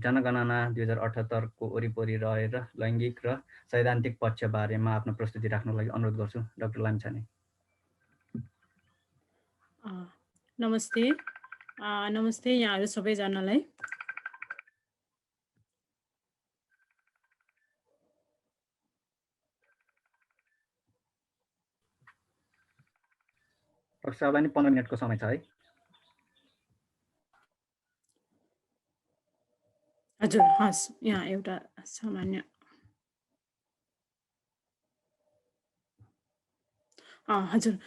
जनगणना 2078 को वरिपरि रहेर लैङ्गिक र सैद्धान्तिक पक्षबारेमा आफ्नो प्रस्तुति राख्नको लागि अनुरोध गर्छु। डाक्टर लामिछाने। नमस्ते यहाँहरू सबैजनालाई। सबैलाई 15 मिनटको समय छ है। हजुर, हस्, यहाँ एउटा सामान्य हजुर,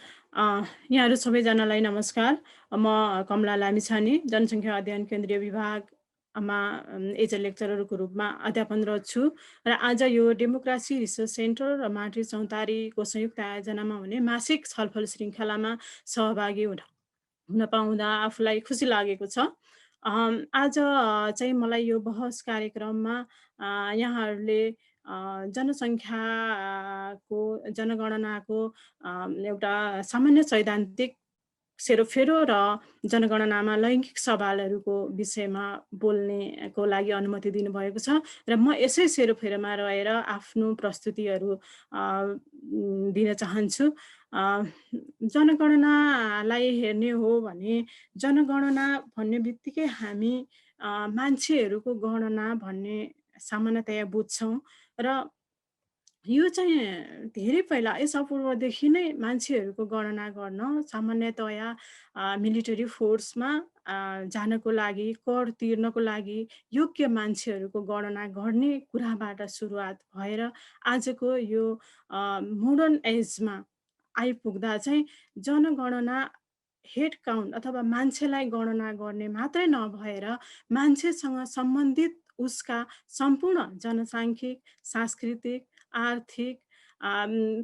यहाँहरू सबैजनालाई नमस्कार। म कमला लामिछाने जनसङ्ख्या अध्ययन केन्द्रीय विभागमा एज अ लेक्चररको रूपमा अध्यापनरत छु र आज यो डेमोक्रेसी रिसर्च सेन्टर र माटी चौतारीको संयुक्त आयोजनामा हुने मासिक छलफल श्रृङ्खलामा सहभागी हुन पाउँदा आफूलाई खुसी लागेको छ। आज चाहिँ मलाई यो बहस कार्यक्रममा यहाँहरूले जनगणनाको एउटा सामान्य सैद्धान्तिक सेरोफेरो र जनगणनामा लैङ्गिक सवालहरूको विषयमा बोल्नेको लागि अनुमति दिनुभएको छ र म यसै सेरोफेरोमा रहेर आफ्नो प्रस्तुतिहरू दिन चाहन्छु। जनगणनालाई हेर्ने हो भने जनगणना भन्ने बित्तिकै हामी मान्छेहरूको गणना भन्ने सामान्यतया बुझ्छौँ र यो चाहिँ धेरै पहिला यस अपूर्वदेखि नै मान्छेहरूको गणना गर्न सामान्यतया मिलिटरी फोर्समा जानको लागि, कर तिर्नको लागि योग्य मान्छेहरूको गणना गर्ने कुराबाट सुरुवात भएर आजको यो मोडर्न एजमा आइपुग्दा चाहिँ जनगणना हेड काउन्ट अथवा मान्छेलाई गणना गर्ने मात्रै नभएर मान्छेसँग सम्बन्धित उसका सम्पूर्ण जनसाङ्ख्यिक, सांस्कृतिक, आर्थिक,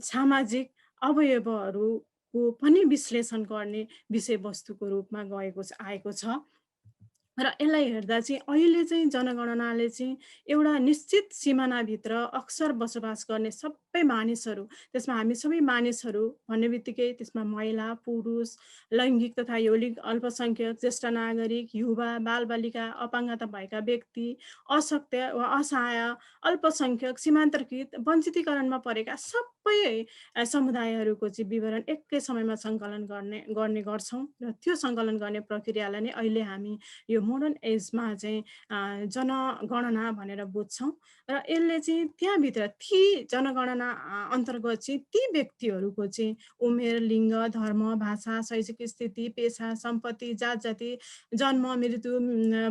सामाजिक अवयवहरूको पनि विश्लेषण गर्ने विषयवस्तुको रूपमा आएको छ। र यसलाई हेर्दा चाहिँ अहिले चाहिँ जनगणनाले चाहिँ एउटा निश्चित सिमानाभित्र अक्सर बसोबास गर्ने सबै मानिसहरू, त्यसमा हामी सबै मानिसहरू भन्ने बित्तिकै त्यसमा महिला, पुरुष, लैङ्गिक तथा यौलिक अल्पसङ्ख्यक, ज्येष्ठ नागरिक, युवा, बालबालिका, अपाङ्गता भएका व्यक्ति, अशक्त वा असहाय, अल्पसङ्ख्यक, सीमान्तकृत, वञ्चितीकरणमा परेका सबै समुदायहरूको चाहिँ विवरण एकै समयमा सङ्कलन गर्ने गर्ने गर्छौँ र त्यो सङ्कलन गर्ने प्रक्रियालाई नै अहिले हामी यो मोडर्न एजमा चाहिँ जनगणना भनेर बुझ्छौँ र यसले चाहिँ त्यहाँभित्र ती जनगणना अन्तर्गत चाहिँ ती व्यक्तिहरूको चाहिँ उमेर, लिङ्ग, धर्म, भाषा, शैक्षिक स्थिति, पेसा, सम्पत्ति, जात जाति, जन्म, मृत्यु,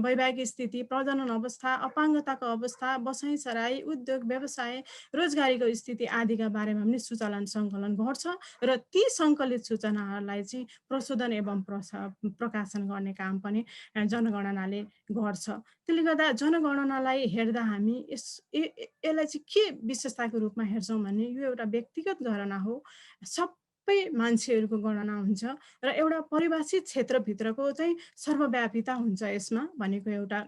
वैवाहिक स्थिति, प्रजनन अवस्था, अपाङ्गताको अवस्था, बसाइ सराई, उद्योग, व्यवसाय, रोजगारीको स्थिति आदिका बारेमा पनि सूचना सङ्कलन गर्छ र ती सङ्कलित सूचनाहरूलाई चाहिँ प्रशोधन एवं प्रकाशन गर्ने काम पनि जनगणनाले गर्छ। त्यसले गर्दा जनगणनालाई हेर्दा हामी यसलाई चाहिँ के विशेषताको रूपमा हेर्छौँ भने यो एउटा व्यक्तिगत गणना हो। सबै मान्छेहरूको गणना हुन्छ र एउटा परिभाषित क्षेत्रभित्रको चाहिँ सर्वव्यापिता हुन्छ यसमा भनेको एउटा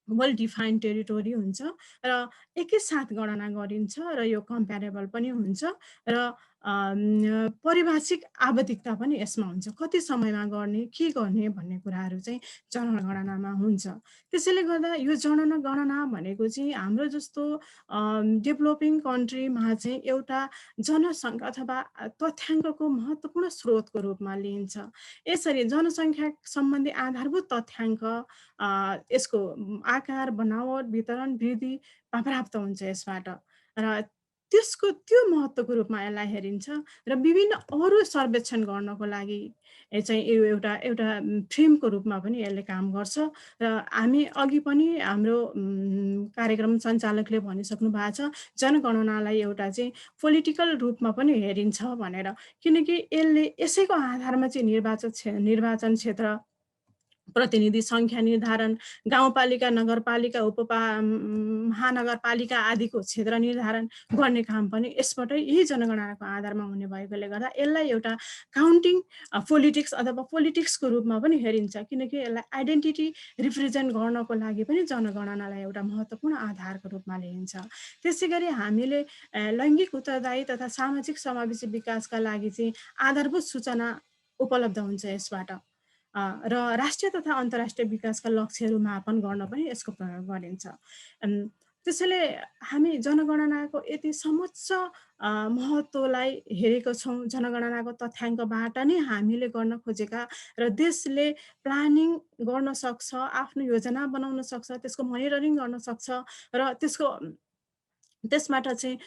वेल डिफाइन्ड टेरिटोरी हुन्छ र एकैसाथ गणना गरिन्छ र यो कम्प्यारेबल पनि हुन्छ र परिभाषिक आवधिकता पनि यसमा हुन्छ। कति समयमा गर्ने, के गर्ने भन्ने कुराहरू चाहिँ जनगणनामा हुन्छ। त्यसैले गर्दा यो जनगणना भनेको चाहिँ हाम्रो जस्तो डेभलपिङ कन्ट्रीमा चाहिँ एउटा जनसङ्ख्या अथवा तथ्याङ्कको महत्त्वपूर्ण स्रोतको रूपमा लिइन्छ। यसरी जनसङ्ख्या सम्बन्धी आधारभूत तथ्याङ्क यसको आकार, बनावट, वितरण, वृद्धि प्राप्त हुन्छ यसबाट र त्यो महत्त्वको रूपमा यसलाई हेरिन्छ र विभिन्न अरू सर्वेक्षण गर्नको लागि चाहिँ यो एउटा फ्रेमको रूपमा पनि यसले काम गर्छ र हामी अघि पनि हाम्रो कार्यक्रम सञ्चालकले भनिसक्नु भएको छ जनगणनालाई एउटा चाहिँ पोलिटिकल रूपमा पनि हेरिन्छ भनेर, किनकि यसले यसैको आधारमा चाहिँ निर्वाचन क्षेत्र, प्रतिनिधि सङ्ख्या निर्धारण, गाउँपालिका, नगरपालिका, महानगरपालिका आदिको क्षेत्र निर्धारण गर्ने काम पनि यसबाटै यही जनगणनाको आधारमा हुने भएकोले गर्दा यसलाई एउटा काउन्टिङ पोलिटिक्स अथवा पोलिटिक्सको रूपमा पनि हेरिन्छ, किनकि यसलाई आइडेन्टिटी रिप्रेजेन्ट गर्नको लागि पनि जनगणनालाई एउटा महत्त्वपूर्ण आधारको रूपमा लिइन्छ। त्यसै गरी हामीले लैङ्गिक उत्तरदायी तथा सामाजिक समावेशी विकासका लागि चाहिँ आधारभूत सूचना उपलब्ध हुन्छ यसबाट र राष्ट्रिय तथा अन्तर्राष्ट्रिय विकासका लक्ष्यहरू मापन गर्न पनि यसको प्रयोग गरिन्छ। त्यसैले हामी जनगणनाको यति समोच्च महत्त्वलाई हेरेको छौँ। जनगणनाको तथ्याङ्कबाट नै हामीले गर्न खोजेका र देशले प्लानिङ गर्न सक्छ, आफ्नो योजना बनाउन सक्छ, त्यसको मोनिटरिङ गर्न सक्छ र त्यसबाट चाहिँ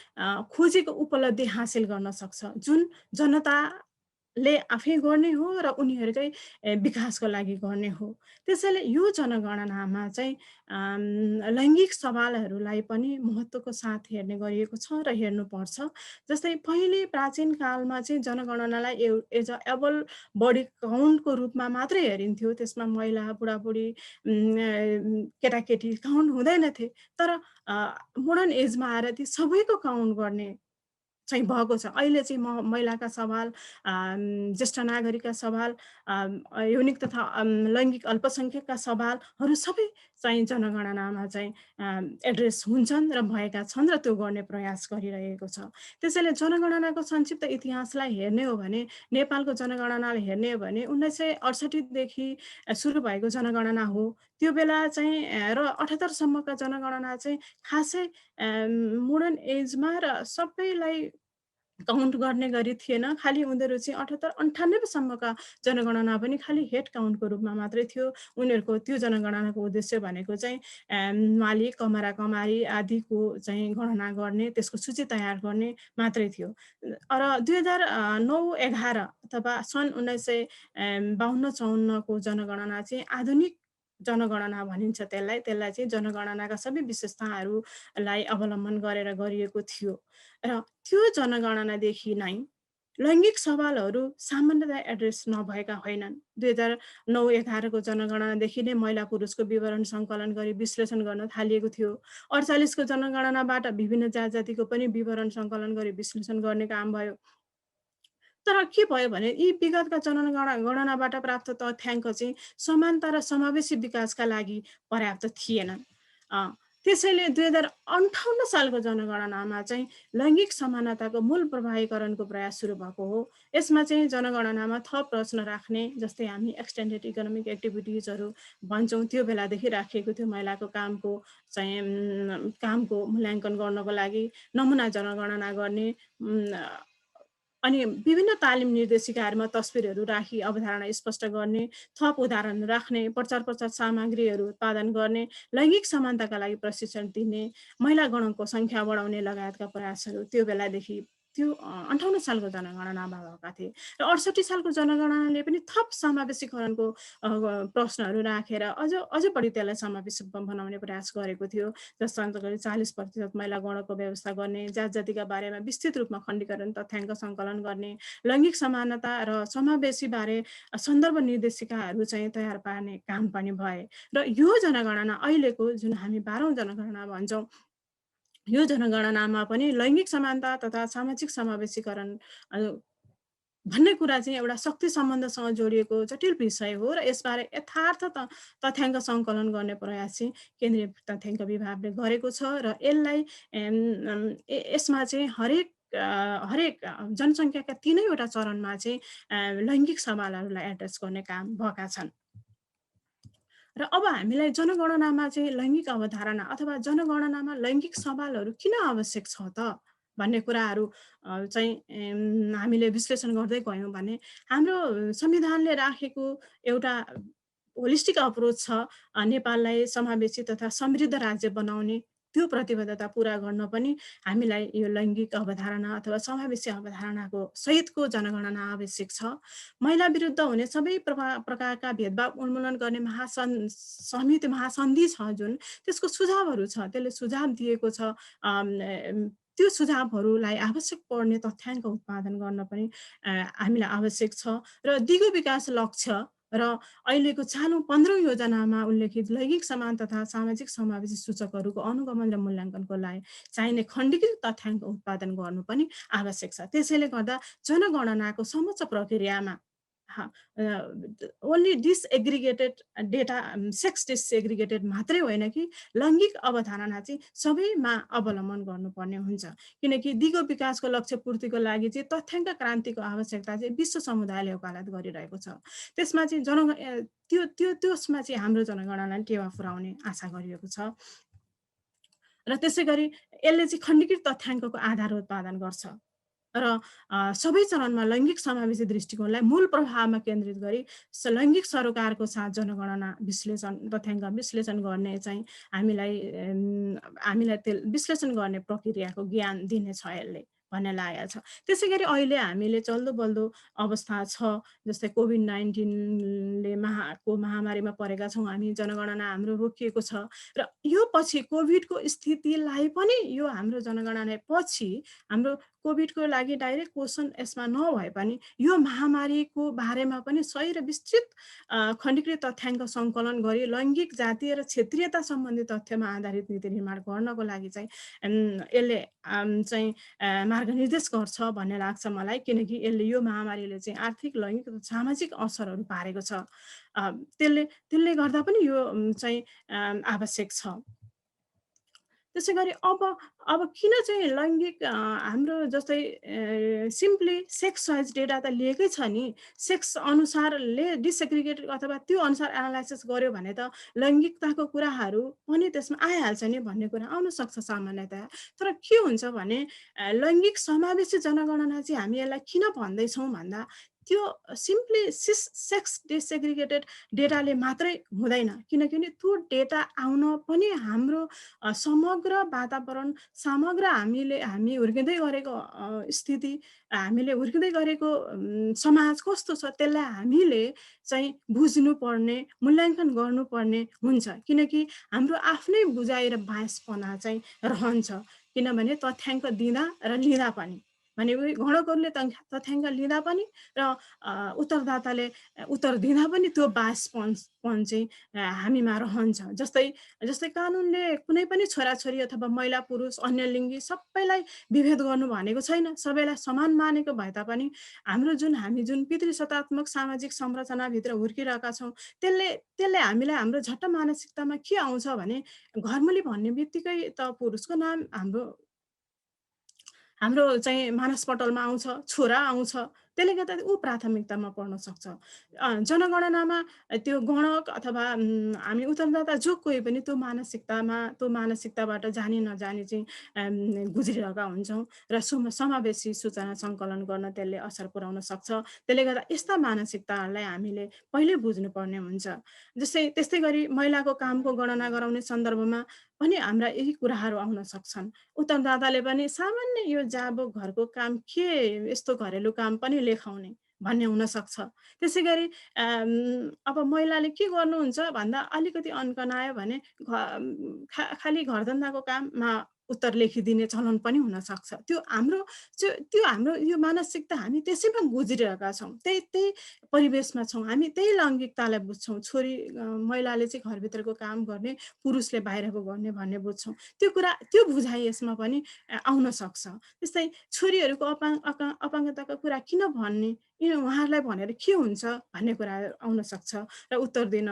खोजेको उपलब्धि हासिल गर्न सक्छ, जुन जनताले आफै गर्ने हो र उनीहरूकै विकासको लागि गर्ने हो। त्यसैले यो जनगणनामा चाहिँ लैङ्गिक सवालहरूलाई पनि महत्त्वको साथ हेर्ने गरिएको छ र हेर्नुपर्छ। जस्तै पहिले प्राचीन कालमा चाहिँ जनगणनालाई एज अ एबल बडी काउन्टको रूपमा मात्रै हेरिन्थ्यो। त्यसमा महिला, बुढाबुढी, केटाकेटी काउन्ट हुँदैनथे। तर मोडर्न एजमा आएर ती सबैको काउन्ट गर्ने चाहिँ भएको छ। अहिले चाहिँ महिलाका सवाल, ज्येष्ठ नागरिकका सवाल, यौनिक तथा लैङ्गिक अल्पसङ्ख्यकका सवालहरू सबै चाहिँ जनगणनामा चाहिँ एड्रेस हुन्छन् र भएका छन् र त्यो गर्ने प्रयास गरिरहेको छ। त्यसैले जनगणनाको संक्षिप्त इतिहासलाई हेर्ने हो भने, नेपालको जनगणनालाई हेर्ने हो भने 1968 देखि सुरु भएको जनगणना हो। त्यो बेला चाहिँ र 78 सम्मका जनगणना चाहिँ खासै मोडर्न एजमा र सबैलाई काउन्ट गर्ने गरी थिएन। खालि उनीहरू चाहिँ 78-98 सम्मका जनगणना पनि खालि हेड काउन्टको रूपमा मात्रै थियो। उनीहरूको त्यो जनगणनाको उद्देश्य भनेको चाहिँ मालिक, कमरा कमारी आदिको चाहिँ गणना गर्ने, त्यसको सूची तयार गर्ने मात्रै थियो। र 2009-11 अथवा सन् 1952-54 को जनगणना चाहिँ आधुनिक जनगणना भनिन्छ त्यसलाई चाहिँ जनगणनाका सबै विशेषताहरूलाई अवलम्बन गरेर गरिएको थियो र त्यो जनगणनादेखि नै लैङ्गिक सवालहरू सामान्यतया एड्रेस नभएका होइनन्। 2009-11 को जनगणनादेखि नै महिला पुरुषको विवरण सङ्कलन गरी विश्लेषण गर्न थालिएको थियो। 48 को जनगणनाबाट विभिन्न जात जातिको पनि विवरण सङ्कलन गरी विश्लेषण गर्ने काम भयो। तर के भयो भने यी विगतका जनगणनाबाट प्राप्त तथ्याङ्क चाहिँ समानता र समावेशी विकासका लागि पर्याप्त थिएनन्। त्यसैले 2058 सालको जनगणनामा चाहिँ लैङ्गिक समानताको मूल प्रभावीकरणको प्रयास सुरु भएको हो। यसमा चाहिँ जनगणनामा थप प्रश्न राख्ने, जस्तै हामी एक्सटेन्डेड इकोनोमिक एक्टिभिटिजहरू भन्छौँ, त्यो बेलादेखि राखिएको थियो। महिलाको कामको मूल्याङ्कन गर्नको लागि नमुना जनगणना गर्ने, अनि विभिन्न तालिम निर्देशिकाहरूमा तस्बिरहरू राखी अवधारणा स्पष्ट गर्ने, थप उदाहरण राख्ने, प्रचार सामग्रीहरू उत्पादन गर्ने, लैङ्गिक समानताका लागि प्रशिक्षण दिने, महिला गणको सङ्ख्या बढाउने लगायतका प्रयासहरू त्यो बेलादेखि त्यो 58 सालको जनगणनामा भएका थिए। र 68 सालको जनगणनाले पनि थप समावेशीकरणको प्रश्नहरू राखेर अझ बढी त्यसलाई समावेशी बनाउने प्रयास गरेको थियो। जसमा 40% महिला गणको व्यवस्था गर्ने, जातिका बारेमा विस्तृत रूपमा खण्डीकरण तथ्याङ्क सङ्कलन गर्ने, लैङ्गिक समानता र समावेशी बारे सन्दर्भ निर्देशिकाहरू चाहिँ तयार पार्ने काम पनि भए। र यो जनगणना अहिलेको जुन हामी 12औं जनगणना भन्छौँ, यो जनगणनामा पनि लैङ्गिक समानता तथा सामाजिक समावेशीकरण भन्ने कुरा चाहिँ एउटा शक्ति सम्बन्धसँग जोडिएको जटिल विषय हो। र यसबारे यथार्थ तथ्याङ्क सङ्कलन गर्ने प्रयास चाहिँ केन्द्रीय तथ्याङ्क विभागले गरेको छ। र यसलाई यसमा चाहिँ हरेक जनसङ्ख्याका 3वटा चरणमा चाहिँ लैङ्गिक सवालहरूलाई एड्रेस गर्ने काम भएका छन्। र अब हामीलाई जनगणनामा चाहिँ लैङ्गिक अवधारणा अथवा जनगणनामा लैङ्गिक सवालहरू किन आवश्यक छ त भन्ने कुराहरू चाहिँ हामीले विश्लेषण गर्दै गयौँ भने हाम्रो संविधानले राखेको एउटा होलिस्टिक अप्रोच छ नेपाललाई समावेशी तथा समृद्ध राज्य बनाउने। त्यो प्रतिबद्धता पुरा गर्न पनि हामीलाई यो लैङ्गिक अवधारणा अथवा समावेशी अवधारणाको सहितको जनगणना आवश्यक छ। महिला विरुद्ध हुने सबै प्रकारका भेदभाव उन्मूलन गर्ने महासन्धि छ जुन, त्यसको सुझावहरू छ, त्यसले सुझाव दिएको छ। त्यो सुझावहरूलाई आवश्यक पर्ने तथ्याङ्क उत्पादन गर्न पनि हामीलाई आवश्यक छ। र दिगो विकास लक्ष्य र अहिलेको चालु 15औं योजनामा उल्लेखित लैङ्गिक समान तथा सामाजिक समावेशी सूचकहरूको अनुगमन र मूल्याङ्कनको लागि चाहिने खण्डीकृत तथ्याङ्क उत्पादन गर्नु पनि आवश्यक छ। त्यसैले गर्दा जनगणनाको समग्र प्रक्रियामा only disaggregated data, sex disaggregated मात्रै होइन कि लैङ्गिक अवधारणा चाहिँ सबैमा अवलम्बन गर्नुपर्ने हुन्छ। किनकि दिगो विकासको लक्ष्य पूर्तिको लागि चाहिँ तथ्याङ्क क्रान्तिको आवश्यकता चाहिँ विश्व समुदायले वकालत गरिरहेको छ। त्यसमा चाहिँ त्यसमा चाहिँ हाम्रो जनगणनाले टेवा पुर्याउने आशा गरिएको छ। र त्यसै गरी यसले चाहिँ खण्डीकृत तथ्याङ्कको आधार उत्पादन गर्छ र सबै चरणमा लैङ्गिक समावेशी दृष्टिकोणलाई मूल प्रभावमा केन्द्रित गरी लैङ्गिक सरोकारको साथ जनगणना तथ्याङ्क विश्लेषण गर्ने चाहिँ हामीलाई विश्लेषण गर्ने प्रक्रियाको ज्ञान दिनेछ यसले भन्ने लागेको छ। त्यसै गरी अहिले हामीले चल्दो बल्दो अवस्था छ, जस्तै कोभिड-19ले महामारीमा परेका छौँ हामी, जनगणना हाम्रो रोकिएको छ। र यो पछि कोभिडको स्थितिलाई पनि यो हाम्रो जनगणना पछि हाम्रो कोभिडको लागि डाइरेक्ट क्वेसन यसमा नभए पनि यो महामारीको बारेमा पनि सही र विस्तृत खण्डीकृत तथ्याङ्क सङ्कलन गरी लैङ्गिक, जातीय र क्षेत्रीयता सम्बन्धी तथ्यमा आधारित नीति निर्माण गर्नको लागि चाहिँ यसले चाहिँ मार्गनिर्देश गर्छ भन्ने लाग्छ मलाई। किनकि यसले यो महामारीले चाहिँ आर्थिक, लैङ्गिक र सामाजिक असरहरू पारेको छ। त्यसले गर्दा पनि यो चाहिँ आवश्यक छ। त्यसै गरी अब किन चाहिँ लैङ्गिक हाम्रो जस्तै सिम्पली सेक्स वाइज डेटा त लिएकै छ नि, सेक्स अनुसारले डिसएग्रिगेटेड अथवा त्यो अनुसार एनालाइसिस गर्यो भने त लैङ्गिकताको कुराहरू पनि त्यसमा आइहाल्छ नि भन्ने कुरा आउन सक्छ सामान्यतया। तर के हुन्छ भने लैङ्गिक समावेशी जनगणना चाहिँ हामी यसलाई किन भन्दैछौँ भन्दा त्यो सिम्पली सेक्स डिसएग्रिगेटेड डेटाले मात्रै हुँदैन। किनकि त्यो डेटा आउन पनि हाम्रो समग्र वातावरण, समग्र हामी हुर्किँदै गरेको स्थिति, हामीले हुर्किँदै गरेको समाज कस्तो छ त्यसलाई हामीले चाहिँ बुझ्नुपर्ने, मूल्याङ्कन गर्नुपर्ने हुन्छ। किनकि हाम्रो आफ्नै बुझाइ र बायसपना चाहिँ रहन्छ, किनभने तथ्याङ्क दिँदा र लिँदा पनि। भने गणकहरूले तथ्याङ्क लिँदा पनि र उत्तरदाताले उत्तर दिँदा पनि त्यो बासपन चाहिँ हामीमा रहन्छ। जस्तै कानुनले कुनै पनि छोराछोरी अथवा महिला पुरुष अन्य लिङ्गी सबैलाई विभेद गर्नु भनेको छैन, सबैलाई समान मानेको भए तापनि हामी जुन पितृसत्तात्मक सामाजिक संरचनाभित्र हुर्किरहेका छौँ त्यसले हामीलाई हाम्रो झट्ट मानसिकतामा के आउँछ भने घरमुली भन्ने बित्तिकै त पुरुषको नाम हाम्रो चाहिँ मानसपटलमा आउँछ, छोरा आउँछ, त्यसले गर्दा ऊ प्राथमिकतामा पर्न सक्छ। जनगणनामा त्यो गणक अथवा हामी उत्तरदाता जो कोही पनि त्यो मानसिकताबाट जानी नजानी चाहिँ गुज्रिरहेका हुन्छौँ र समावेशी सूचना सङ्कलन गर्न त्यसले असर पुर्याउन सक्छ। त्यसले गर्दा यस्ता मानसिकताहरूलाई हामीले पहिल्यै बुझ्नुपर्ने हुन्छ। त्यस्तै गरी महिलाको कामको गणना गराउने सन्दर्भमा पनि हाम्रा यही कुराहरू आउन सक्छन्। उत्तरदाताले पनि सामान्य यो जाबो घरको काम के यस्तो घरेलु काम पनि लेखाउने भन्ने हुनसक्छ। त्यसै गरी अब महिलाले के गर्नुहुन्छ भन्दा अलिकति अन्कनायो भने खालि घरधन्दाको काममा उत्तर लेखिदिने चलन पनि हुनसक्छ। त्यो हाम्रो यो मानसिकता हामी त्यसैमा गुज्रिरहेका छौँ, त्यही परिवेशमा छौँ, हामी त्यही लैङ्गिकतालाई बुझ्छौँ। महिलाले चाहिँ घरभित्रको काम गर्ने, पुरुषले बाहिरको गर्ने भन्ने बुझ्छौँ। त्यो बुझाइ यसमा पनि आउन सक्छ। त्यस्तै छोरीहरूको अपाङ्गताको कुरा किन भन्ने, उहाँहरूलाई भनेर के हुन्छ भन्ने कुरा आउन सक्छ र उत्तर दिन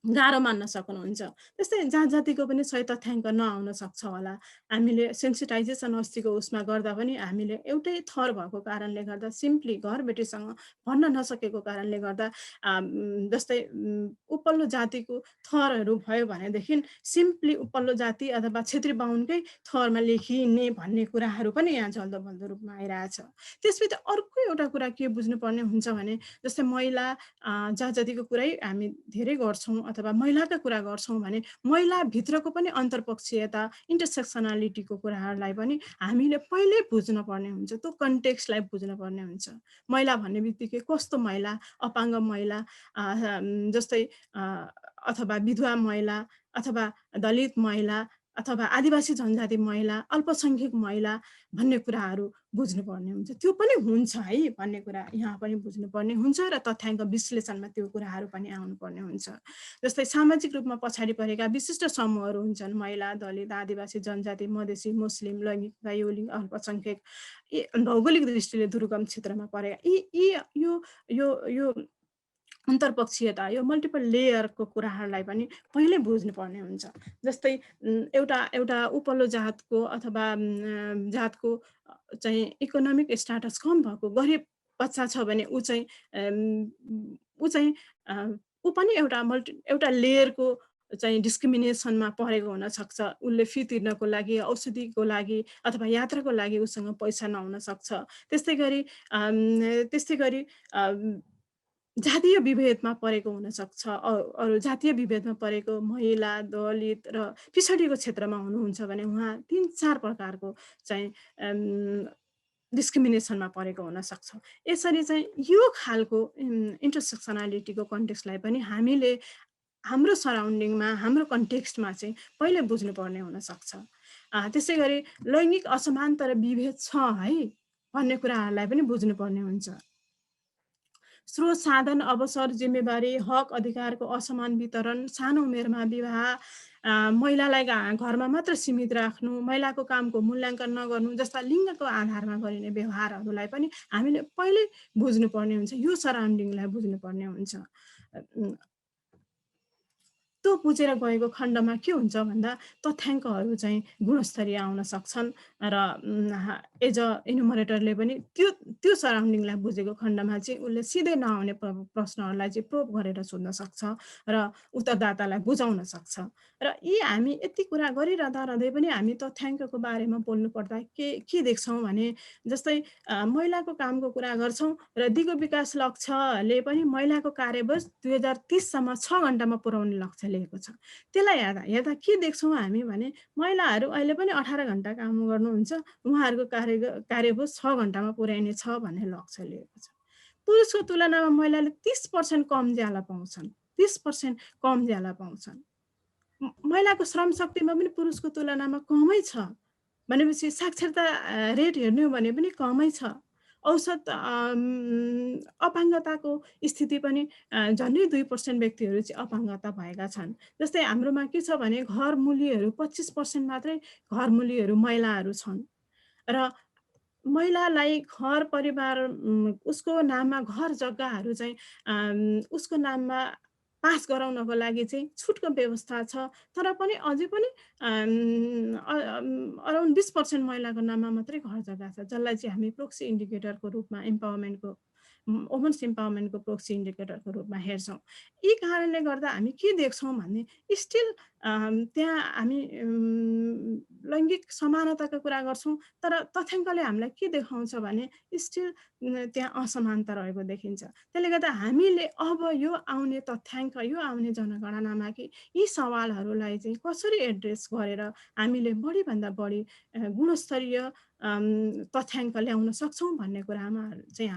गाह्रो मान्न सक्नुहुन्छ। त्यस्तै जातिको पनि सही तथ्याङ्क नआउन सक्छ होला। हामीले सेन्सिटाइजेसन अस्तिको उसमा गर्दा पनि हामीले एउटै थर भएको कारणले गर्दा सिम्पली घरबेटीसँग भन्न नसकेको कारणले गर्दा जस्तै उपल्लो जातिको थरहरू भयो भनेदेखि सिम्पली उपल्लो जाति अथवा क्षेत्री बाहुनकै थरमा लेखिने भन्ने कुराहरू पनि यहाँ जल्दो बल्दो रूपमा आइरहेछ। त्यसपछि अर्को एउटा कुरा के बुझ्नुपर्ने हुन्छ भने जस्तै महिला जातिको कुरै हामी धेरै गर्छौँ अथवा महिलाका कुरा गर्छौँ भने महिलाभित्रको पनि अन्तर्पक्षीयता इन्टरसेक्सनालिटीको कुराहरूलाई पनि हामीले पहिल्यै बुझ्नुपर्ने हुन्छ, त्यो कन्टेक्स्टलाई बुझ्नुपर्ने हुन्छ। महिला भन्ने बित्तिकै कस्तो महिला, अपाङ्ग महिला जस्तै अथवा विधवा महिला अथवा दलित महिला अथवा आदिवासी जनजाति महिला, अल्पसङ्ख्यक महिला भन्ने कुराहरू बुझ्नुपर्ने हुन्छ। त्यो पनि हुन्छ है भन्ने कुरा यहाँ पनि बुझ्नुपर्ने हुन्छ र तथ्याङ्क विश्लेषणमा त्यो कुराहरू पनि आउनुपर्ने हुन्छ। जस्तै सामाजिक रूपमा पछाडि परेका विशिष्ट समूहहरू हुन्छन्, महिला, दलित, आदिवासी जनजाति, मधेसी, मुस्लिम, लैङ्गिक, यौलिक, अल्पसङ्ख्यक, भौगोलिक दृष्टिले दुर्गम क्षेत्रमा परेका यो अन्तर्पक्षीयता, यो मल्टिपल लेयरको कुराहरूलाई पनि पहिले बुझ्नुपर्ने हुन्छ। जस्तै एउटा उपल्लो जातको अथवा जातको चाहिँ इकोनोमिक स्ट्याटस कम भएको गरिब बच्चा छ भने ऊ पनि एउटा लेयरको चाहिँ डिस्क्रिमिनेसनमा परेको हुनसक्छ। उसले फी तिर्नको लागि, औषधिको लागि अथवा यात्राको लागि उसँग पैसा नहुन सक्छ। त्यस्तै गरी जातीय विभेदमा परेको हुनसक्छ। अरू जातीय विभेदमा परेको महिला, दलित र पिछडिएको क्षेत्रमा हुनुहुन्छ भने उहाँ 3-4 प्रकारको चाहिँ डिस्क्रिमिनेसनमा परेको हुनसक्छ। यसरी चाहिँ यो खालको इन्टरसेक्सनालिटीको कन्टेक्स्टलाई पनि हामीले हाम्रो सराउन्डिङमा, हाम्रो कन्टेक्स्टमा चाहिँ पहिले बुझ्नुपर्ने हुनसक्छ। त्यसै गरी लैङ्गिक असमानता र विभेद छ है भन्ने कुराहरूलाई पनि बुझ्नुपर्ने हुन्छ। स्रोत, साधन, अवसर, जिम्मेवारी, हक, अधिकारको असमान वितरण, सानो उमेरमा विवाह, महिलालाई घरमा मात्र सीमित राख्नु, महिलाको कामको मूल्याङ्कन नगर्नु जस्ता लिङ्गको आधारमा गरिने व्यवहारहरूलाई पनि हामीले पहिले बुझ्नुपर्ने हुन्छ। यो सराउन्डिङलाई बुझ्नुपर्ने हुन्छ। त्यो बुझेर गएको खण्डमा के हुन्छ भन्दा तथ्याङ्कहरू चाहिँ गुणस्तरीय आउन सक्छन् र एज अ इनुमरेटरले पनि त्यो सराउन्डिङलाई बुझेको खण्डमा चाहिँ उसले सिधै नआउने प्रश्नहरूलाई चाहिँ प्रोब गरेर सोध्न सक्छ र उत्तरदातालाई बुझाउन सक्छ। र यी हामी यति कुरा गरिरहँदै पनि हामी तथ्याङ्कको बारेमा बोल्नु पर्दा के देख्छौँ भने जस्तै महिलाको कामको कुरा गर्छौँ र दिगो विकास लक्ष्यले पनि महिलाको कार्यबोझ 2030 सम्म 6 घण्टामा पुर्याउने लक्ष्य लिएको छ। त्यसलाई हेर्दा के देख्छौँ हामी भने महिलाहरू अहिले पनि 18 घण्टा काम गर्नुहुन्छ, उहाँहरूको कार्यबोझ 6 घण्टामा पुर्याइने छ भन्ने लक्ष्य लिएको छ। पुरुषको तुलनामा महिलाले 30% कम ज्याला पाउँछन्, 30% कम ज्याला पाउँछन्। महिलाको श्रम शक्तिमा पनि पुरुषको तुलनामा कमै छ। भनेपछि साक्षरता रेट हेर्ने हो भने पनि कमै छ। औसत अपाङ्गताको स्थिति पनि झन्डै 2% व्यक्तिहरू चाहिँ अपाङ्गता भएका छन्। जस्तै हाम्रोमा के छ भने घरमुलीहरू 25% मात्रै घरमुलीहरू महिलाहरू छन् र महिलालाई घर परिवार उसको नाममा घर जग्गाहरू चाहिँ उसको नाममा पास गराउनको लागि चाहिँ छुटको व्यवस्था छ। तर पनि अझै पनि अराउन्ड 20% महिलाको नाममा मात्रै घर जग्गा छ, जसलाई चाहिँ हामी प्रोक्सी इन्डिकेटरको रूपमा वुमन्स इम्पावरमेन्टको प्रोक्सी इन्डिकेटरको रूपमा हेर्छौँ। यी कारणले गर्दा हामी के देख्छौँ भने स्टिल त्यहाँ हामी लैङ्गिक समानताको कुरा गर्छौँ, तर तथ्याङ्कले हामीलाई के देखाउँछ भने स्टिल त्यहाँ असमानता रहेको देखिन्छ। त्यसले गर्दा हामीले अब यो आउने तथ्याङ्क, यो आउने जनगणनामा कि यी सवालहरूलाई चाहिँ कसरी एड्रेस गरेर हामीले बढीभन्दा बढी गुणस्तरीय तथ्याङ्क ल्याउन सक्छौँ भन्ने कुरामा चाहिँ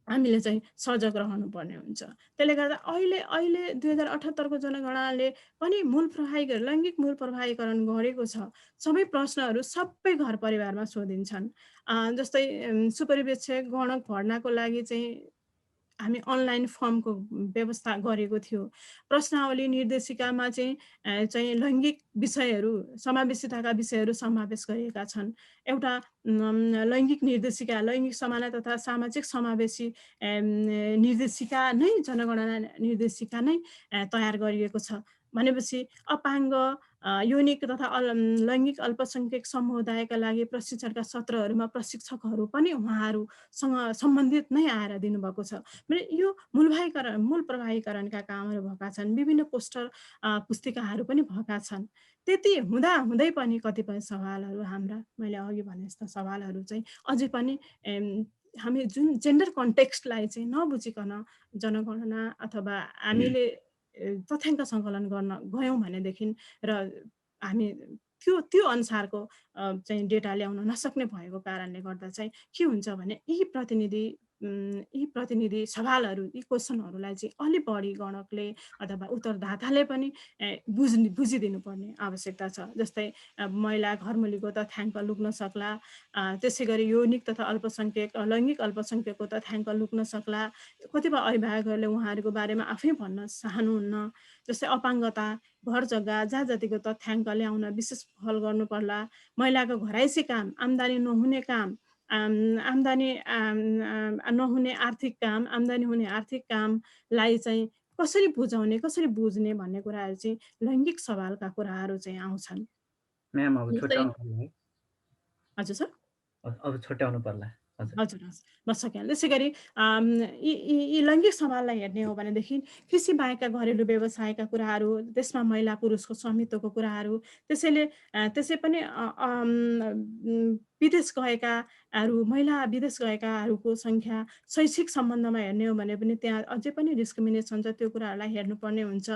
हामीले चाहिँ सजग रहनुपर्ने हुन्छ। त्यसले गर्दा अहिले 2078 को जनगणनाले पनि लैङ्गिक मूल प्रभावीकरण गरेको छ। सबै प्रश्नहरू सबै घर परिवारमा सोधिन्छन्। जस्तै सुपरिवेक्षक गणक भर्नाको लागि चाहिँ हामी अनलाइन फर्मको व्यवस्था गरेको थियो। प्रश्नावली निर्देशिकामा चाहिँ लैङ्गिक विषयहरू, समावेशिताका विषयहरू समावेश गरिएका छन्। एउटा लैङ्गिक निर्देशिका, लैङ्गिक समानता तथा सामाजिक समावेशी निर्देशिका नै जनगणना निर्देशिका नै तयार गरिएको छ। भनेपछि अपाङ्ग, यौनिक तथा लैङ्गिक अल्पसङ्ख्यक समुदायका लागि प्रशिक्षणका सत्रहरूमा प्रशिक्षकहरू पनि उहाँहरूसँग सम्बन्धित नै आएर दिनुभएको छ। यो मूल प्रभावीकरणका कामहरू भएका छन्। विभिन्न पोस्टर पुस्तिकाहरू पनि भएका छन्। त्यति हुँदै पनि कतिपय सवालहरू हाम्रा, मैले अघि भने जस्ता सवालहरू चाहिँ अझै पनि हामी जुन जेन्डर कन्टेक्स्टलाई चाहिँ नबुझिकन जनगणना अथवा हामीले तथ्याङ्क सङ्कलन गर्न गयौँ भनेदेखि र हामी त्यो अनुसारको चाहिँ डेटा ल्याउन नसक्ने भएको कारणले गर्दा चाहिँ के हुन्छ भने यी प्रतिनिधि सवालहरू, यी क्वेसनहरूलाई चाहिँ अलि बढी गणकले अथवा उत्तरदाताले पनि बुझिदिनु पर्ने आवश्यकता छ। जस्तै महिला घरमुलीको तथ्याङ्क लुक्न सक्ला, त्यसै गरी यौनिक तथा लैङ्गिक अल्पसङ्ख्यकको तथ्याङ्क लुक्न सक्ला। कतिपय अभिभावकहरूले उहाँहरूको बारेमा आफै भन्न चाहनुहुन्न। जस्तै अपाङ्गता, घर जग्गा, जातिको तथ्याङ्क ल्याउन विशेष पहल गर्नु पर्ला। महिलाको घराइसी काम, आम्दानी नहुने काम, आम्दानी नहुने आर्थिक काम, आम्दानी हुने आर्थिक कामलाई चाहिँ कसरी बुझाउने, कसरी बुझ्ने भन्ने कुराहरू चाहिँ लैङ्गिक सवालका कुराहरू चाहिँ आउँछन्। म्याम अब छुट्याउनु पर्ला है। हजुर सर, अब छुट्याउनु पर्ला। हजुर म सकिहाल्छु। त्यसै गरी यी लैङ्गिक सवाललाई हेर्ने हो भनेदेखि कृषि बाहेकका घरेलु व्यवसायका कुराहरू, त्यसमा महिला पुरुषको स्वामित्वको कुराहरू, त्यसै पनि महिला विदेश गएकाहरूको सङ्ख्या, शैक्षिक सम्बन्धमा हेर्ने हो भने पनि त्यहाँ अझै पनि डिस्क्रिमिनेसन छ, त्यो कुराहरूलाई हेर्नुपर्ने हुन्छ।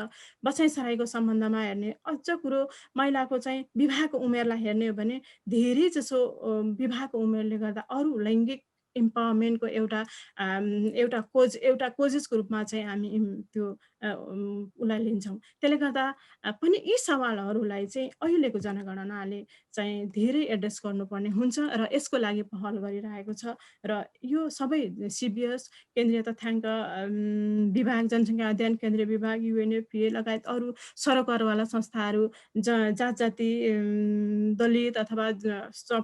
बसाइसराईको सम्बन्धमा हेर्ने अझ कुरो, महिलाको चाहिँ विवाहको उमेरलाई हेर्ने हो भने धेरै जसो विवाहको उमेरले गर्दा अरू लैङ्गिक इम्पावरमेन्टको एउटा कोजेसको रूपमा चाहिँ हामी त्यो उसलाई लिन्छौँ। त्यसले गर्दा पनि यी सवालहरूलाई चाहिँ अहिलेको जनगणनाले चाहिँ धेरै एड्रेस गर्नुपर्ने हुन्छ र यसको लागि पहल गरिरहेको छ। र यो सबै CBS, केन्द्रीय तथ्याङ्क विभाग, जनसङ्ख्या अध्ययन केन्द्रीय विभाग, UNFPA लगायत अरू सरकारवाला संस्थाहरू, जाति दलित अथवा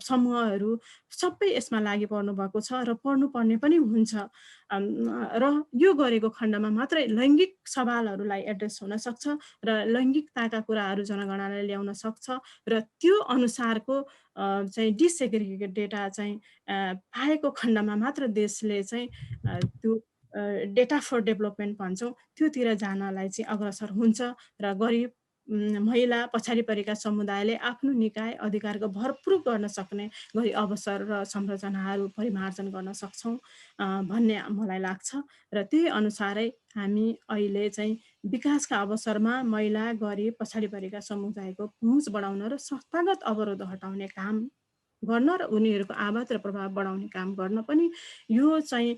समूहहरू सबै यसमा लागि पर्नु भएको छ र पर्नुपर्ने पनि हुन्छ। र यो गरेको खण्डमा मात्रै लैङ्गिक सवालहरूलाई एड्रेस हुन सक्छ र लैङ्गिकताका कुराहरू जनगणनाले ल्याउन सक्छ र त्यो अनुसारको चाहिँ डिसेग्रिगेटेड डेटा चाहिँ पाएको खण्डमा मात्र देशले चाहिँ त्यो डेटा फर डेभलपमेन्ट भन्छौँ त्योतिर जानलाई चाहिँ अग्रसर हुन्छ र गरिब, महिला, पछाडि परेका समुदायले आफ्नो निकाय अधिकारको भरपूर गर्न सक्ने गरी अवसर र संरचनाहरू परिमार्जन गर्न सक्छौँ भन्ने मलाई लाग्छ। र त्यही अनुसारै हामी अहिले चाहिँ विकासका अवसरमा महिला, गरिब, पछाडि परेका समुदायको पहुँच बढाउन र संस्थागत अवरोध हटाउने काम गर्न र उनीहरूको आवाज र प्रभाव बढाउने काम गर्न पनि यो चाहिँ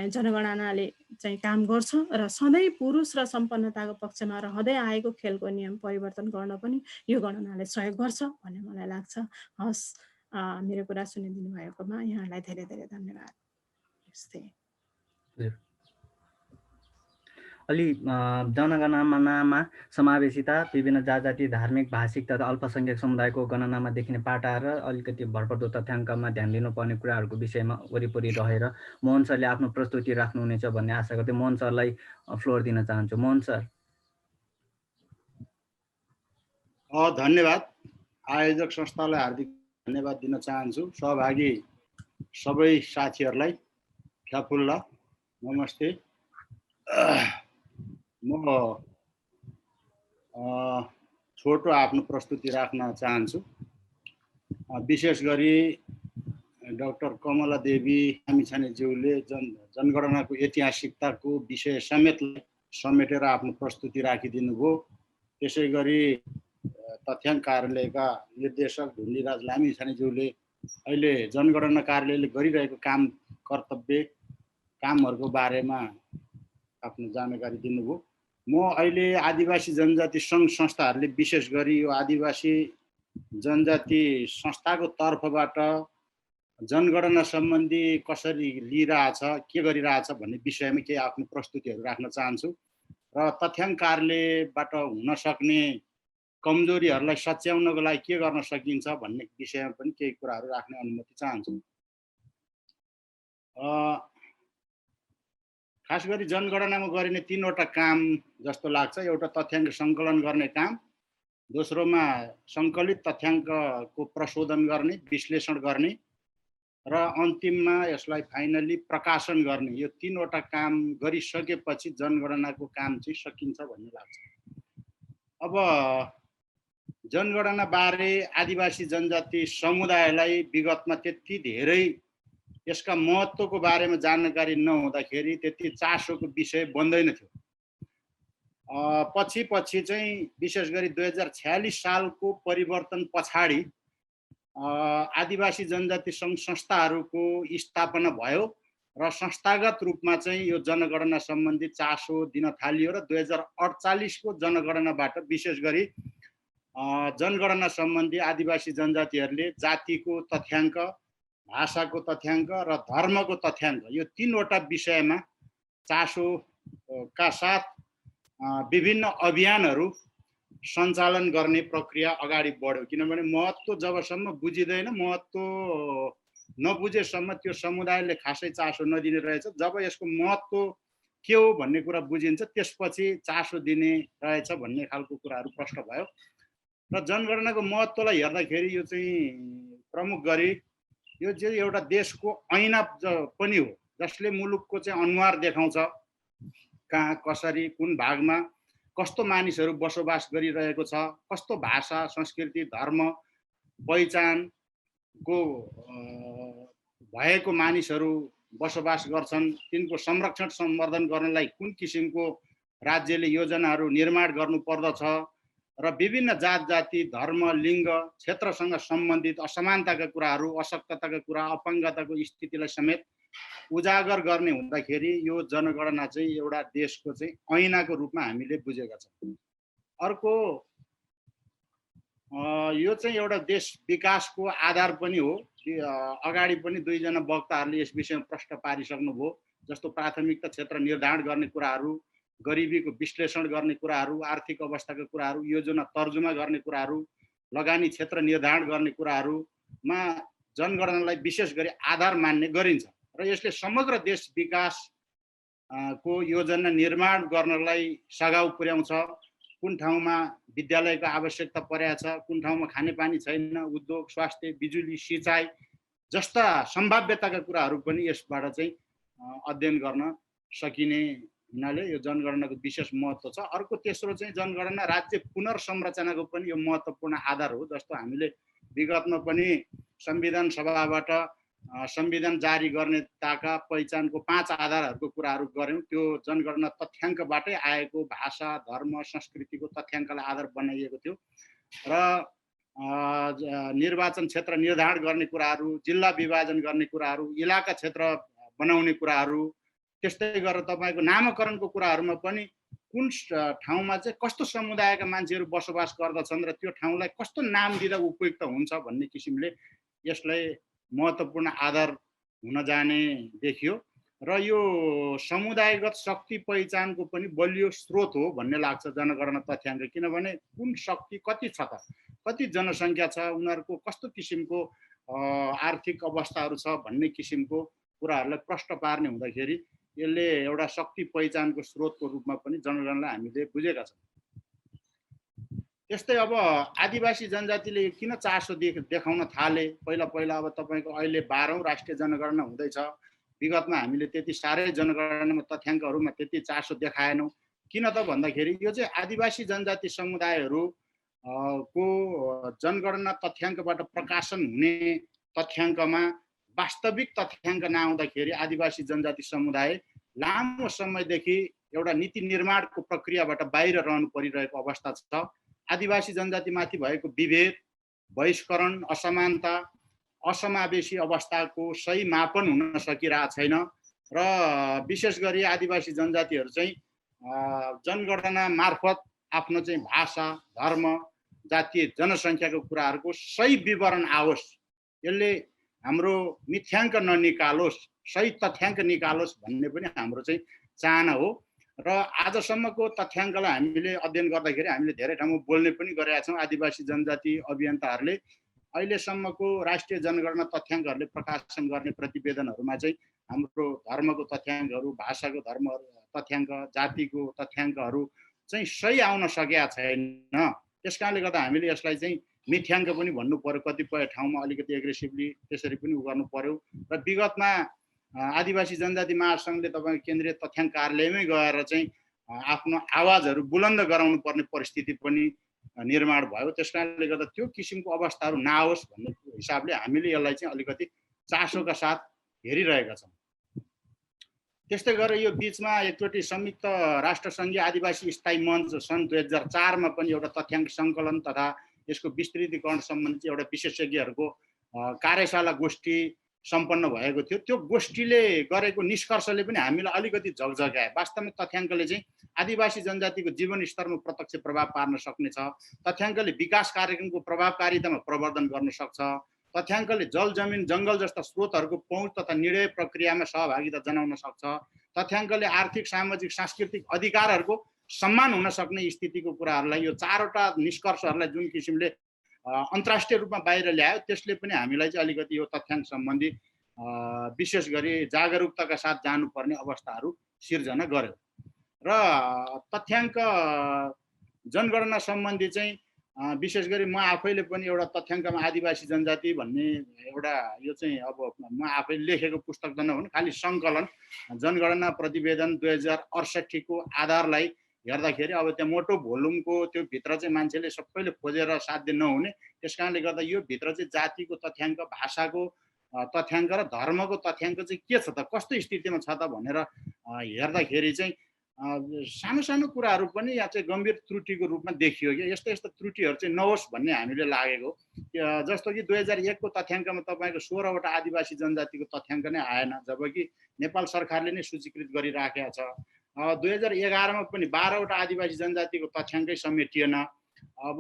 जनगणनाले चाहिँ काम गर्छ र सधैँ पुरुष र सम्पन्नताको पक्षमा रहँदै आएको खेलको नियम परिवर्तन गर्न पनि यो गणनाले सहयोग गर्छ भन्ने मलाई लाग्छ। हस्, मेरो कुरा सुनिदिनु भएकोमा यहाँलाई धेरै धेरै धन्यवाद। अलि जनगणनामा समावेशिता, विभिन्न जाति, धार्मिक, भाषिक तथा अल्पसङ्ख्यक समुदायको गणनामा देखिने पाटा र अलिकति भरपर्दो तथ्याङ्कमा ध्यान दिनुपर्ने कुराहरूको विषयमा वरिपरि रहेर मोहन सरले आफ्नो प्रस्तुति राख्नुहुनेछ भन्ने आशा गर्दै मोहन सरलाई फ्लोर दिन चाहन्छु। मोहन सर। धन्यवाद। आयोजक संस्थालाई हार्दिक धन्यवाद दिन चाहन्छु। सहभागी सबै साथीहरूलाई फ्याफुल्ला नमस्ते। म छोटो आफ्नो प्रस्तुति राख्न चाहन्छु। विशेष गरी डाक्टर कमला देवी लामिछानेज्यूले जनगणनाको ऐतिहासिकताको विषय समेटेर आफ्नो प्रस्तुति राखिदिनु भयो। त्यसै गरी तथ्याङ्क कार्यालयका निर्देशक ढुण्डीराज लामिछानेज्यूले अहिले जनगणना कार्यालयले गरिरहेको कामहरूको बारेमा आफ्नो जानकारी दिनुभयो। म अहिले आदिवासी जनजाति सङ्घ संस्थाहरूले विशेष गरी यो आदिवासी जनजाति संस्थाको तर्फबाट जनगणना सम्बन्धी कसरी लिइरहेछ, के गरिरहेछ भन्ने विषयमा केही आफ्नो प्रस्तुतिहरू राख्न चाहन्छु र तथ्याङ्क कार्यालयबाट हुन सक्ने कमजोरीहरूलाई सच्याउनको लागि के गर्न सकिन्छ भन्ने विषयमा पनि केही कुराहरू राख्ने अनुमति चाहन्छु। खास गरी जनगणनामा गरिने 3वटा काम जस्तो लाग्छ। एउटा तथ्याङ्क सङ्कलन गर्ने काम, दोस्रोमा सङ्कलित तथ्याङ्कको प्रशोधन गर्ने, विश्लेषण गर्ने र अन्तिममा यसलाई फाइनली प्रकाशन गर्ने। यो 3वटा काम गरिसकेपछि जनगणनाको काम चाहिँ सकिन्छ भन्ने लाग्छ। अब जनगणना बारे आदिवासी जनजाति समुदायलाई विगतमा त्यति धेरै यसका महत्त्वको बारेमा जानकारी नहुँदाखेरि त्यति चासोको विषय बन्दैन थियो। पछि चाहिँ विशेष गरी 2046 सालको परिवर्तन पछाडि आदिवासी जनजाति सङ्घ संस्थाहरूको स्थापना भयो र संस्थागत रूपमा चाहिँ यो जनगणना सम्बन्धी चासो दिन थालियो र 2048 को जनगणनाबाट विशेष गरी जनगणना सम्बन्धी आदिवासी जनजातिहरूले जातिको तथ्याङ्क, भाषाको तथ्याङ्क र धर्मको तथ्याङ्क, यो 3वटा विषयमा चासोका साथ विभिन्न अभियानहरू सञ्चालन गर्ने प्रक्रिया अगाडि बढ्यो। किनभने महत्त्व जबसम्म बुझिँदैन, महत्त्व नबुझेसम्म त्यो समुदायले खासै चासो नदिने रहेछ। जब यसको महत्त्व के हो भन्ने कुरा बुझिन्छ त्यसपछि चासो दिने रहेछ भन्ने खालको कुराहरू प्रष्ट भयो र जनगणनाको महत्त्वलाई हेर्दाखेरि यो चाहिँ प्रमुख गरी यो चाहिँ एउटा देशको ऐना पनि हो, जसले मुलुकको चाहिँ अनुहार देखाउँछ। कहाँ, कसरी, कुन भागमा कस्तो मानिसहरू बसोबास गरिरहेको छ, कस्तो भाषा, संस्कृति, धर्म, पहिचानको भएको मानिसहरू बसोबास गर्छन्, तिनको संरक्षण सम्वर्धन गर्नलाई कुन किसिमको राज्यले योजनाहरू निर्माण गर्नुपर्दछ र विभिन्न जात जाति, धर्म, लिङ्ग, क्षेत्रसँग सम्बन्धित असमानताका कुराहरू, अशक्तताका कुरा, अपाङ्गताको स्थितिलाई समेत उजागर गर्ने हुँदाखेरि यो जनगणना चाहिँ एउटा देशको चाहिँ ऐनाको रूपमा हामीले बुझेका छौँ। अर्को यो चाहिँ एउटा देश विकासको आधार पनि हो। अगाडि पनि दुईजना वक्ताहरूले यस विषयमा प्रश्न पारिसक्नुभयो। जस्तो प्राथमिकता क्षेत्र निर्धारण गर्ने कुराहरू, गरिबीको विश्लेषण गर्ने कुराहरू, आर्थिक अवस्थाका कुराहरू, योजना तर्जुमा गर्ने कुराहरू, लगानी क्षेत्र निर्धारण गर्ने कुराहरूमा जनगणनालाई विशेष गरी आधार मान्ने गरिन्छ र यसले समग्र देश विकास को योजना निर्माण गर्नलाई सघाउ पुर्याउँछ। कुन ठाउँमा विद्यालयको आवश्यकता परेको छ, कुन ठाउँमा खानेपानी छैन, उद्योग, स्वास्थ्य, बिजुली, सिँचाइ जस्ता सम्भाव्यताका कुराहरू पनि यसबाट चाहिँ अध्ययन गर्न सकिने हुनाले यो जनगणनाको विशेष महत्त्व छ। अर्को तेस्रो चाहिँ जनगणना राज्य पुनर्संरचनाको पनि यो महत्त्वपूर्ण आधार हो। जस्तो हामीले विगतमा पनि संविधान सभाबाट संविधान जारी गर्ने ताका पहिचानको 5 आधारहरूको कुराहरू गऱ्यौँ। त्यो जनगणना तथ्याङ्कबाटै आएको भाषा, धर्म, संस्कृतिको तथ्याङ्कलाई आधार बनाइएको थियो र निर्वाचन क्षेत्र निर्धारण गर्ने कुराहरू, जिल्ला विभाजन गर्ने कुराहरू, इलाका क्षेत्र बनाउने कुराहरू, त्यस्तै गरेर तपाईँको नामकरणको कुराहरूमा पनि कुन ठाउँमा चाहिँ कस्तो समुदायका मान्छेहरू बसोबास गर्दछन् र त्यो ठाउँलाई कस्तो नाम दिँदा उपयुक्त हुन्छ भन्ने किसिमले यसलाई महत्त्वपूर्ण आधार हुन जाने देखियो र यो समुदायगत शक्ति पहिचानको पनि बलियो स्रोत हो भन्ने लाग्छ जनगणना तथ्याङ्क। किनभने कुन शक्ति कति छ त, कति जनसङ्ख्या छ, उनीहरूको कस्तो किसिमको आर्थिक अवस्थाहरू छ भन्ने किसिमको कुराहरूलाई प्रश्न पार्ने हुँदाखेरि यसले एउटा शक्ति पहिचानको स्रोतको रूपमा पनि जनगणनालाई हामीले बुझेका छौँ। त्यस्तै अब आदिवासी जनजातिले किन चासो देखाउन थाले? पहिला अब तपाईँको अहिले 12औं राष्ट्रिय जनगणना हुँदैछ। विगतमा हामीले त्यति साह्रै जनगणनामा तथ्याङ्कहरूमा त्यति चासो देखाएनौँ। किन त भन्दाखेरि यो चाहिँ आदिवासी जनजाति समुदायहरू को जनगणना तथ्याङ्कबाट प्रकाशन हुने तथ्याङ्कमा वास्तविक तथ्याङ्क नआउँदाखेरि आदिवासी जनजाति समुदाय लामो समयदेखि एउटा नीति निर्माणको प्रक्रियाबाट बाहिर रहनु परिरहेको अवस्था छ। आदिवासी जनजातिमाथि भएको विभेद, बहिष्करण, असमानता, असमावेशी अवस्थाको सही मापन हुन सकिरहेको छैन र विशेष गरी आदिवासी जनजातिहरू चाहिँ जनगणना मार्फत आफ्नो चाहिँ भाषा, धर्म, जातीय जनसङ्ख्याको कुराहरूको सही विवरण आओस्, यसले हाम्रो मिथ्याङ्क ननिकालोस्, सही तथ्याङ्क निकालोस् भन्ने पनि हाम्रो चाहिँ चाहना हो। र आजसम्मको तथ्याङ्कलाई हामीले अध्ययन गर्दाखेरि हामीले धेरै ठाउँमा बोल्ने पनि गरेका छौँ। आदिवासी जनजाति अभियन्ताहरूले अहिलेसम्मको राष्ट्रिय जनगणना तथ्याङ्कहरूले प्रकाशन गर्ने प्रतिवेदनहरूमा चाहिँ हाम्रो धर्मको तथ्याङ्कहरू, भाषाको धर्म तथ्याङ्क, जातिको तथ्याङ्कहरू चाहिँ सही आउन सकेका छैन। त्यस कारणले गर्दा हामीले यसलाई चाहिँ मिथ्याङ्क पनि भन्नु पर्यो, कतिपय ठाउँमा अलिकति एग्रेसिभली त्यसरी पनि गर्नु पर्यो। र विगतमा आदिवासी जनजाति महासङ्घले तपाईँको केन्द्रीय तथ्याङ्क कार्यालयमै गएर चाहिँ आफ्नो आवाजहरू बुलन्द गराउनु पर्ने परिस्थिति पनि निर्माण भयो। त्यस कारणले गर्दा त्यो किसिमको अवस्थाहरू नआओस् भन्ने हिसाबले हामीले यसलाई चाहिँ अलिकति चासोका साथ हेरिरहेका छौँ। त्यस्तै गरेर यो बिचमा एकचोटि संयुक्त राष्ट्रसङ्घीय आदिवासी स्थायी मञ्च सन् 2004 मा पनि एउटा तथ्याङ्क सङ्कलन तथा यसको विस्तृतीकरण सम्बन्धी एउटा विशेषज्ञहरूको कार्यशाला गोष्ठी सम्पन्न भएको थियो। त्यो गोष्ठीले गरेको निष्कर्षले पनि हामीलाई अलिकति झकझक्याए। वास्तवमा तथ्याङ्कले चाहिँ आदिवासी जनजातिको जीवन स्तरमा प्रत्यक्ष प्रभाव पार्न सक्नेछ। तथ्याङ्कले विकास कार्यक्रमको प्रभावकारितामा प्रवर्धन गर्न सक्छ। तथ्याङ्कले जल, जमिन, जङ्गल जस्ता स्रोतहरूको पहुँच तथा निर्णय प्रक्रियामा सहभागिता जनाउन सक्छ। तथ्याङ्कले आर्थिक, सामाजिक, सांस्कृतिक अधिकारहरूको सम्मान हुन सक्ने स्थितिको कुराहरूलाई, यो चारवटा निष्कर्षहरूलाई जुन किसिमले अन्तर्राष्ट्रिय रूपमा बाहिर ल्यायो त्यसले पनि हामीलाई चाहिँ अलिकति यो तथ्याङ्क सम्बन्धी विशेष गरी जागरुकताका साथ जानुपर्ने अवस्थाहरू सिर्जना गर्यो। र तथ्याङ्क जनगणना सम्बन्धी चाहिँ विशेष गरी म आफैले पनि एउटा तथ्याङ्कमा आदिवासी जनजाति भन्ने एउटा यो चाहिँ अब म आफैले लेखेको पुस्तक त नहुन्, खालि सङ्कलन जनगणना प्रतिवेदन 2068 को आधारलाई हेर्दाखेरि अब त्यहाँ मोटो भोल्युमको त्यो भित्र चाहिँ मान्छेले सबैले खोजेर साध्य नहुने। त्यस कारणले गर्दा यो भित्र चाहिँ जातिको तथ्याङ्क, भाषाको तथ्याङ्क र धर्मको तथ्याङ्क चाहिँ के छ त, कस्तो स्थितिमा छ त भनेर हेर्दाखेरि चाहिँ सानो सानो कुराहरू पनि यहाँ चाहिँ गम्भीर त्रुटिको रूपमा देखियो कि यस्तो त्रुटिहरू चाहिँ नहोस् भन्ने हामीले लागेको। जस्तो कि 2001 को तथ्याङ्कमा तपाईँको 16 वटा आदिवासी जनजातिको तथ्याङ्क नै आएन, जबकि नेपाल सरकारले नै सूचीकृत गरिराखेको छ। 2011 मा पनि 12 वटा आदिवासी जनजातिको तथ्याङ्कै समेटिएन। अब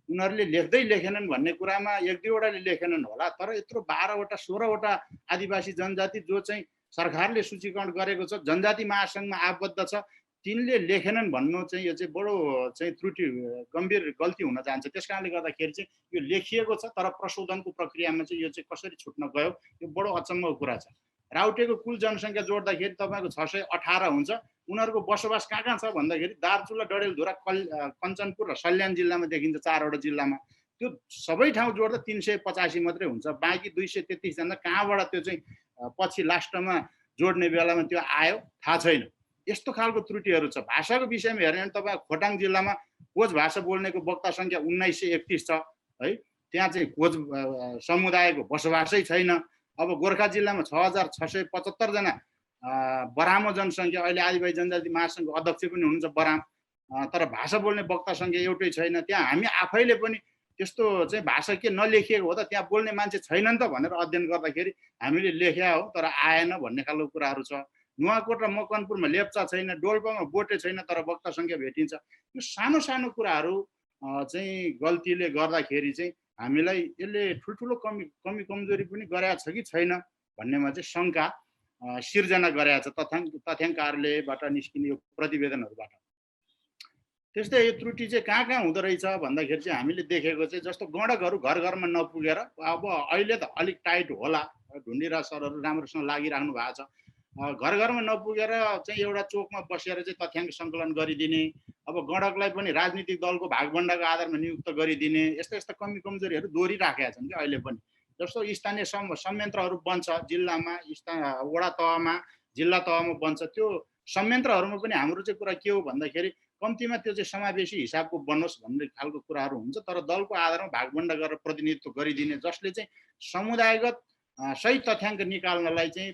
उनीहरूले लेख्दै लेखेनन् भन्ने कुरामा 1-2 वटाले लेखेनन् होला, तर यत्रो 12 वटा 16 वटा आदिवासी जनजाति जो चाहिँ सरकारले सूचीकरण गरेको छ, जनजाति महासङ्घमा आबद्ध छ, तिनले लेखेनन् भन्नु चाहिँ यो चाहिँ बडो चाहिँ त्रुटि, गम्भीर गल्ती हुन जान्छ। त्यस कारणले गर्दाखेरि चाहिँ यो लेखिएको छ तर प्रशोधनको प्रक्रियामा चाहिँ यो चाहिँ कसरी छुट्न गयो, यो बडो अचम्मको कुरा छ। राउटेको कुल जनसङ्ख्या जोड्दाखेरि तपाईँको 618 हुन्छ। उनीहरूको बसोबास कहाँ छ भन्दाखेरि दार्चुला, डडेलधुरा, कञ्चनपुर र सल्यान जिल्लामा देखिन्छ, 4 वटा जिल्लामा। त्यो सबै ठाउँ जोड्दा 385 मात्रै हुन्छ। बाँकी 233 जना कहाँबाट त्यो चाहिँ पछि लास्टमा जोड्ने बेलामा त्यो आयो थाहा छैन। यस्तो खालको त्रुटिहरू छ। भाषाको विषयमा हेर्ने भने तपाईँ खोटाङ जिल्लामा कोच भाषा बोल्नेको वक्ता सङ्ख्या 1931 छ है, त्यहाँ चाहिँ कोच समुदायको बसोबासै छैन। अब गोर्खा जिल्लामा 6675 जना बरामो जनसङ्ख्या, अहिले आदिवासी जनजाति महासङ्घको अध्यक्ष पनि हुनुहुन्छ बराम, तर भाषा बोल्ने वक्ता सङ्ख्या एउटै छैन। त्यहाँ हामी आफैले पनि त्यस्तो चाहिँ भाषा के नलेखिएको हो त, त्यहाँ बोल्ने मान्छे छैन नि त भनेर अध्ययन गर्दाखेरि हामीले लेख्या हो तर आएन भन्ने खालको कुराहरू छ। नुवाकोट र मकवानपुरमा लेप्चा छैन, डोल्पामा बोटे छैन तर वक्ता सङ्ख्या भेटिन्छ। यो सानो सानो कुराहरू चाहिँ गल्तीले गर्दाखेरि चाहिँ हामीलाई यसले ठुल्ठुलो कमी कमजोरी पनि गरेको छ कि छैन भन्नेमा चाहिँ शङ्का सिर्जना गरेको छ तथ्याङ्ककारलेबाट निस्किने यो प्रतिवेदनहरूबाट। त्यस्तै यो त्रुटि चाहिँ कहाँ हुँदो रहेछ भन्दाखेरि चाहिँ हामीले देखेको चाहिँ जस्तो गण्डकहरू घर घरमा नपुगेर, अब अहिले त अलिक टाइट होला, ढुण्डिराज सरहरू राम्रोसँग लागिराख्नु भएको छ, घर घरमा नपुगेर चाहिँ एउटा चोकमा बसेर चाहिँ तथ्याङ्क सङ्कलन गरिदिने, अब गण्डकलाई पनि राजनीतिक दलको भागभण्डाको आधारमा नियुक्त गरिदिने, यस्ता यस्ता कमी कमजोरीहरू दोहोरिराखेका छन् कि अहिले पनि। जस्तो स्थानीय संयन्त्रहरू बन्छ जिल्लामा, वडा तहमा, जिल्ला तहमा बन्छ, त्यो संयन्त्रहरूमा पनि हाम्रो चाहिँ कुरा के हो भन्दाखेरि कम्तीमा त्यो चाहिँ समावेशी हिसाबको बनोस् भन्ने खालको कुराहरू हुन्छ, तर दलको आधारमा भागभण्डा गरेर प्रतिनिधित्व गरिदिने, जसले चाहिँ समुदायगत सही तथ्याङ्क निकाल्नलाई चाहिँ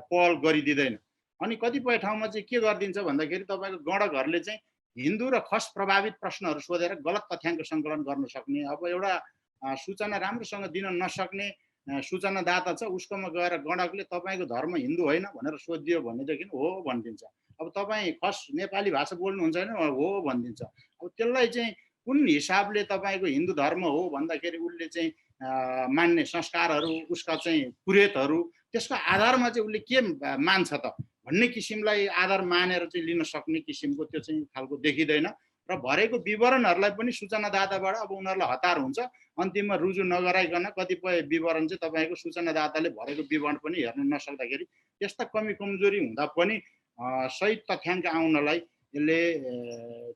पहल गरिदिँदैन। अनि कतिपय ठाउँमा चाहिँ के गरिदिन्छ भन्दाखेरि तपाईँको गण्डकहरूले चाहिँ हिन्दू र खस प्रभावित प्रश्नहरू सोधेर गलत तथ्याङ्क सङ्कलन गर्न सक्ने, अब एउटा सूचना राम्रोसँग दिन नसक्ने सूचनादाता छ, उसकोमा गएर गण्डकले तपाईँको धर्म हिन्दू होइन भनेर सोधिदियो भनेदेखि हो भनिदिन्छ। अब तपाईँ खस नेपाली भाषा बोल्नुहुन्छ होइन, हो भनिदिन्छ। अब त्यसलाई चाहिँ कुन हिसाबले तपाईँको हिन्दू धर्म हो भन्दाखेरि उसले चाहिँ मान्ने संस्कारहरू, उसका चाहिँ पुरेतहरू, त्यसको आधारमा चाहिँ उसले के मान्छ त भन्ने किसिमलाई आधार मानेर चाहिँ लिन सक्ने किसिमको त्यो चाहिँ खालको देखिँदैन। र भरेको विवरणहरूलाई पनि सूचनादाताबाट अब उनीहरूलाई हतार हुन्छ, अन्तिममा रुजु नगराइकन कतिपय विवरण चाहिँ तपाईँको सूचनादाताले भरेको विवरण पनि हेर्न नसक्दाखेरि त्यस्ता कमी कमजोरी हुँदा पनि सही तथ्याङ्क आउनलाई यसले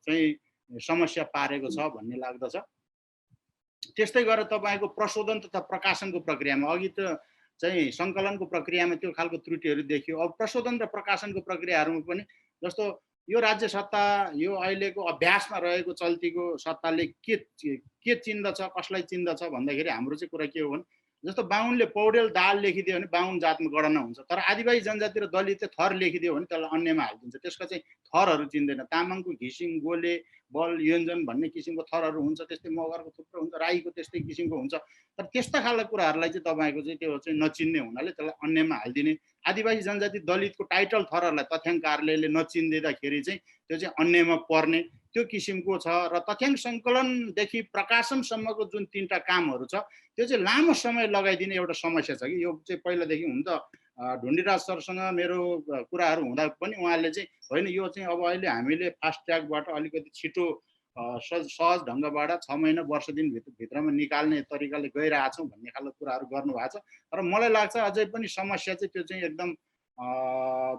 चाहिँ समस्या पारेको छ भन्ने लाग्दछ। त्यस्तै गरेर तपाईँको प्रशोधन तथा प्रकाशनको प्रक्रियामा, अघि त चाहिँ सङ्कलनको प्रक्रियामा त्यो खालको त्रुटिहरू देखियो, अब प्रशोधन र प्रकाशनको प्रक्रियाहरूमा पनि जस्तो यो राज्य सत्ता, यो अहिलेको अभ्यासमा रहेको चल्तीको सत्ताले के चिन्दछ, कसलाई चिन्दछ भन्दाखेरि हाम्रो चाहिँ कुरा के हो भने जस्तो बाहुनले पौडेल दाल लेखिदियो भने बाहुन जातमा गणना हुन्छ, तर आदिवासी जनजाति र दलितले थर लेखिदियो भने त्यसलाई अन्यमा हालिदिन्छ, त्यसको चाहिँ थरहरू चिन्दैन। तामाङको घिसिङ, गोले, बल, योन्जन भन्ने किसिमको थरहरू हुन्छ, त्यस्तै मगरको थुप्रो हुन्छ, राईको त्यस्तै किसिमको हुन्छ, तर त्यस्ता खालका कुराहरूलाई चाहिँ तपाईँको चाहिँ त्यो चाहिँ नचिन्ने हुनाले त्यसलाई अन्यमा हालिदिने। आदिवासी जनजाति दलितको टाइटल थरहरूलाई तथ्याङ्ककारले नचिन्दिँदाखेरि चाहिँ त्यो चाहिँ अन्यमा पर्ने त्यो किसिमको छ। र तथ्याङ्क सङ्कलनदेखि प्रकाशनसम्मको जुन 3टा कामहरू छ त्यो चाहिँ लामो समय लगाइदिने एउटा समस्या छ कि यो चाहिँ पहिलादेखि हुन त ढुण्डिराज सरसँग मेरो कुराहरू हुँदा पनि उहाँले चाहिँ होइन यो चाहिँ अब अहिले हामीले फास्ट ट्र्याकबाट अलिकति छिटो सहज ढङ्गबाट 6 महिना वर्ष दिन भित्रमा निकाल्ने तरिकाले गइरहेछौँ भन्ने खालको कुराहरू गर्नुभएको छ। तर मलाई लाग्छ अझै पनि समस्या चाहिँ त्यो चाहिँ एकदम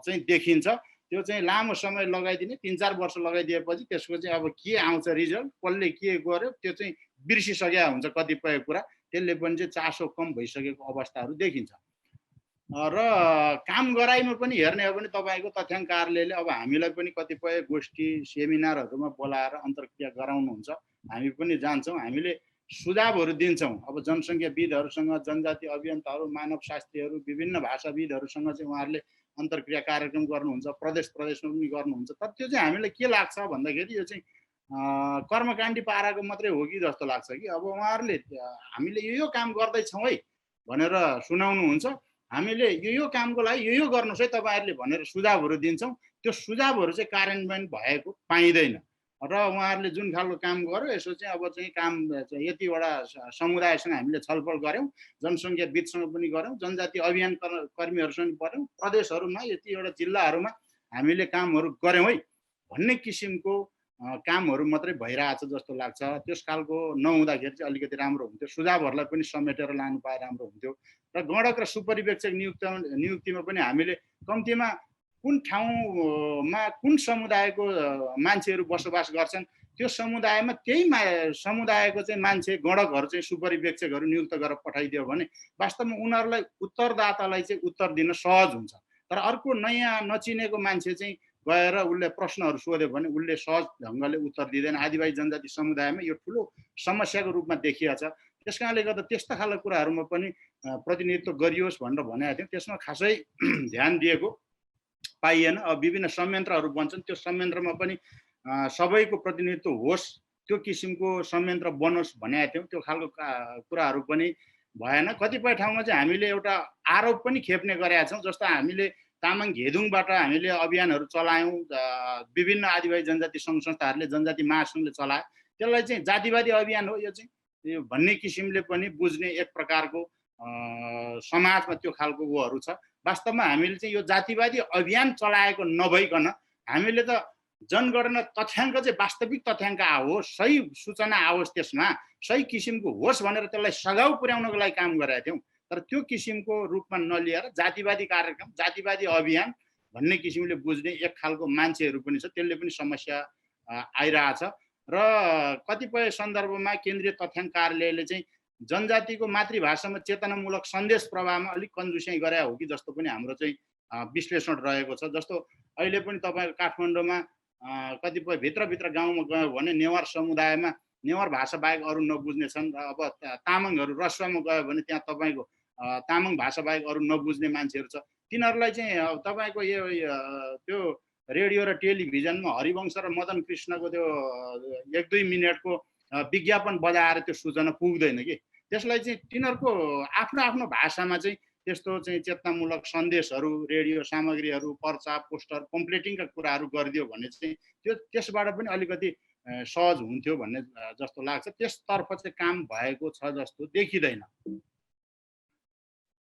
चाहिँ देखिन्छ, त्यो चाहिँ लामो समय लगाइदिने, 3-4 वर्ष लगाइदिएपछि त्यसको चाहिँ अब के आउँछ रिजल्ट, कसले के गर्यो त्यो चाहिँ बिर्सिसकेका हुन्छ कतिपय कुरा, त्यसले पनि चाहिँ चासो कम भइसकेको अवस्थाहरू देखिन्छ। र काम गराइमा पनि हेर्ने हो भने तपाईँको तथ्याङ्क कार्यालयले अब हामीलाई पनि कतिपय गोष्ठी सेमिनारहरूमा बोलाएर अन्तर्क्रिया गराउनुहुन्छ, हामी पनि जान्छौँ, हामीले सुझावहरू दिन्छौँ। अब जनसङ्ख्याविदहरूसँग, जनजाति अभियन्ताहरू, मानव शास्त्रीहरू, विभिन्न भाषाविदहरूसँग चाहिँ उहाँहरूले अन्तर्क्रिया कार्यक्रम गर्नुहुन्छ, प्रदेशमा पनि गर्नुहुन्छ। तर त्यो चाहिँ हामीलाई के लाग्छ भन्दाखेरि यो चाहिँ कर्मकाण्डी पाराको मात्रै हो कि जस्तो लाग्छ कि अब उहाँहरूले हामीले यो काम गर्दैछौँ है भनेर सुनाउनुहुन्छ, हामीले यो कामको लागि यो गर्नुहोस् है तपाईँहरूले भनेर सुझावहरू दिन्छौँ, त्यो सुझावहरू चाहिँ कार्यान्वयन भएको पाइँदैन। र उहाँहरूले जुन खालको काम गर्यो यसो चाहिँ अब चाहिँ काम यतिवटा समुदायसँग हामीले छलफल गऱ्यौँ, जनसङ्ख्याविदसँग पनि गऱ्यौँ, जनजाति अभियान कर्मीहरूसँग पऱ्यौँ, प्रदेशहरूमा यतिवटा जिल्लाहरूमा हामीले कामहरू गऱ्यौँ है भन्ने किसिमको कामहरू मात्रै भइरहेछ जस्तो लाग्छ। त्यस खालको नहुँदाखेरि चाहिँ अलिकति राम्रो हुन्थ्यो, सुझावहरूलाई पनि समेटेर लानु पाए राम्रो हुन्थ्यो। र गणक र सुपरिवेक्षक नियुक्तिमा पनि हामीले कम्तीमा कुन ठाउँमा कुन समुदायको मान्छेहरू बसोबास गर्छन् त्यो समुदायमा त्यही समुदायको चाहिँ मान्छे गणकहरू चाहिँ सुपरिवेक्षकहरू नियुक्त गरेर पठाइदियो भने वास्तवमा उनीहरूलाई उत्तरदातालाई चाहिँ उत्तर दिन सहज हुन्छ। तर अर्को नयाँ नचिनेको मान्छे चाहिँ गएर उसले प्रश्नहरू सोध्यो भने उसले सहज ढङ्गले उत्तर दिँदैन। आदिवासी जनजाति समुदायमा यो ठुलो समस्याको रूपमा देखिएको छ। त्यस कारणले गर्दा त्यस्ता खालका कुराहरूमा पनि प्रतिनिधित्व गरियोस् भनेर भनेको थियौँ, त्यसमा खासै ध्यान दिएको पाइएन। अब विभिन्न संयन्त्रहरू बन्छन्, त्यो संयन्त्रमा पनि सबैको प्रतिनिधित्व होस् त्यो किसिमको संयन्त्र बनोस् भनेका थियौँ। त्यो खालको कुराहरू पनि भएन। कतिपय ठाउँमा चाहिँ हामीले एउटा आरोप पनि खेप्ने गरेका छौँ। जस्तो हामीले तामाङ घेदुङबाट हामीले अभियानहरू चलायौँ, विभिन्न आदिवासी जनजाति सङ्घ संस्थाहरूले, जनजाति महासङ्घले चलायो। त्यसलाई चाहिँ जातिवादी अभियान हो यो चाहिँ, यो भन्ने किसिमले पनि बुझ्ने एक प्रकारको समाजमा त्यो खालको उहरू छ। वास्तवमा हामीले चाहिँ यो जातिवादी अभियान चलाएको नभइकन हामीले त जनगणना तथ्याङ्क चाहिँ वास्तविक तथ्याङ्क आओस्, सही सूचना आओस्, त्यसमा सही किसिमको होस् भनेर त्यसलाई सघाउ पुर्याउनको लागि काम गरेका थियौँ। तर त्यो किसिमको रूपमा नलिएर जातिवादी कार्यक्रम, जातिवादी अभियान भन्ने किसिमले बुझ्ने एक खालको मान्छेहरू पनि छ, त्यसले पनि समस्या आइरहेछ। र कतिपय सन्दर्भमा केन्द्रीय तथ्याङ्क कार्यालयले चाहिँ जनजातिको मातृभाषामा चेतनामूलक सन्देश प्रवाहमा अलिक कन्जुस्याइ गरे हो कि जस्तो पनि हाम्रो चाहिँ विश्लेषण रहेको छ। जस्तो अहिले पनि तपाईँको काठमाडौँमा कतिपय भित्रभित्र गाउँमा गयो भने नेवार समुदायमा नेवार भाषा बाहेक अरू नबुझ्ने छन्। र अब तामाङहरू रसुवामा गयो भने त्यहाँ तपाईँको तामाङ भाषा बाहेक अरू नबुझ्ने मान्छेहरू छ। तिनीहरूलाई चाहिँ तपाईँको यो त्यो रेडियो र टेलिभिजनमा हरिवंश र मदन कृष्णको त्यो 1-2 मिनटको विज्ञापन बजाएर त्यो सूचना पुग्दैन कि। त्यसलाई चाहिँ तिनीहरूको आफ्नो आफ्नो भाषामा चाहिँ त्यस्तो चाहिँ चेतनामूलक सन्देशहरू, रेडियो सामग्रीहरू, पर्चा, पोस्टर, पम्पलेटिङका कुराहरू गरिदियो भने चाहिँ त्यो त्यसबाट पनि अलिकति सहज हुन्थ्यो भन्ने जस्तो लाग्छ। त्यसतर्फ चाहिँ काम भएको छ जस्तो देखिँदैन।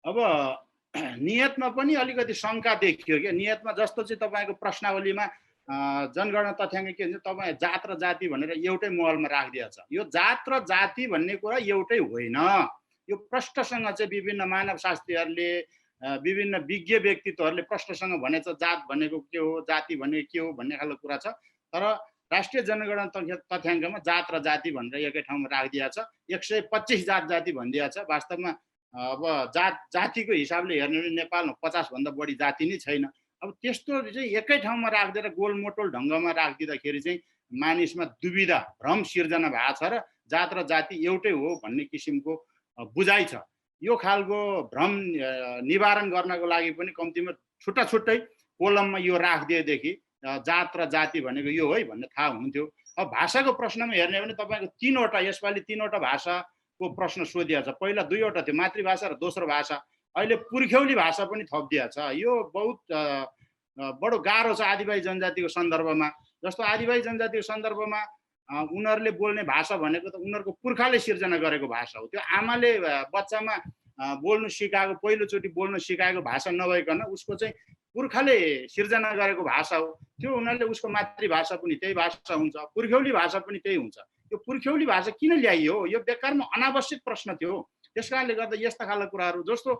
अब नियतमा पनि अलिकति शङ्का देखियो क्या। नियतमा जस्तो चाहिँ तपाईँको प्रश्नावलीमा जनगणना तथ्याङ्क के भन्छ, तपाईँ जात र जाति भनेर एउटै महलमा राखिदिएको छ। यो जात र जाति भन्ने कुरा एउटै होइन। यो प्रष्टसँग चाहिँ विभिन्न मानवशास्त्रीहरूले, विभिन्न विज्ञ व्यक्तित्वहरूले प्रष्टसँग भनेको जात भनेको के हो, जाति भनेको के हो भन्ने खालको कुरा छ। तर राष्ट्रिय जनगणना तथ्याङ्कमा जात र जाति भनेर एकै ठाउँमा राखिदिएको छ। 125 जात जाति भनिदिएको छ। वास्तवमा अब जातिको हिसाबले हेर्ने भने नेपालमा 50 भन्दा बढी जाति नै छैन। अब त्यस्तो चाहिँ एकै ठाउँमा राखिदिएर गोलमोटोल ढङ्गमा राखिदिँदाखेरि चाहिँ मानिसमा दुविधा, भ्रम सिर्जना भएको छ र जात र जाति एउटै हो भन्ने किसिमको बुझाइ छ। यो खालको भ्रम निवारण गर्नको लागि पनि कम्तीमा छुट्टा छुट्टै कोलममा यो राखिदिएदेखि जात र जाति भनेको यो है भन्ने थाहा हुन्थ्यो। अब भाषाको प्रश्नमा हेर्ने भने तपाईँको 3वटा, यसपालि 3वटा भाषाको प्रश्न सोधिएको छ। पहिला 2वटा थियो, मातृभाषा र दोस्रो भाषा। अहिले पुर्ख्यौली भाषा पनि थपिदिएको छ। यो बहुत बडो गाह्रो छ आदिवासी जनजातिको सन्दर्भमा। जस्तो आदिवासी जनजातिको सन्दर्भमा उनीहरूले बोल्ने भाषा भनेको त उनीहरूको पुर्खाले सिर्जना गरेको भाषा हो। त्यो आमाले बच्चामा बोल्नु सिकाएको, पहिलोचोटि बोल्नु सिकाएको भाषा नभइकन उसको चाहिँ पुर्खाले सिर्जना गरेको भाषा हो। त्यो उनीहरूले उसको मातृभाषा पनि त्यही भाषा हुन्छ, पुर्ख्यौली भाषा पनि त्यही हुन्छ। यो पुर्ख्यौली भाषा किन ल्याइयो? यो बेकारमा अनावश्यक प्रश्न थियो। त्यस कारणले गर्दा यस्ता खालका कुराहरू, जस्तो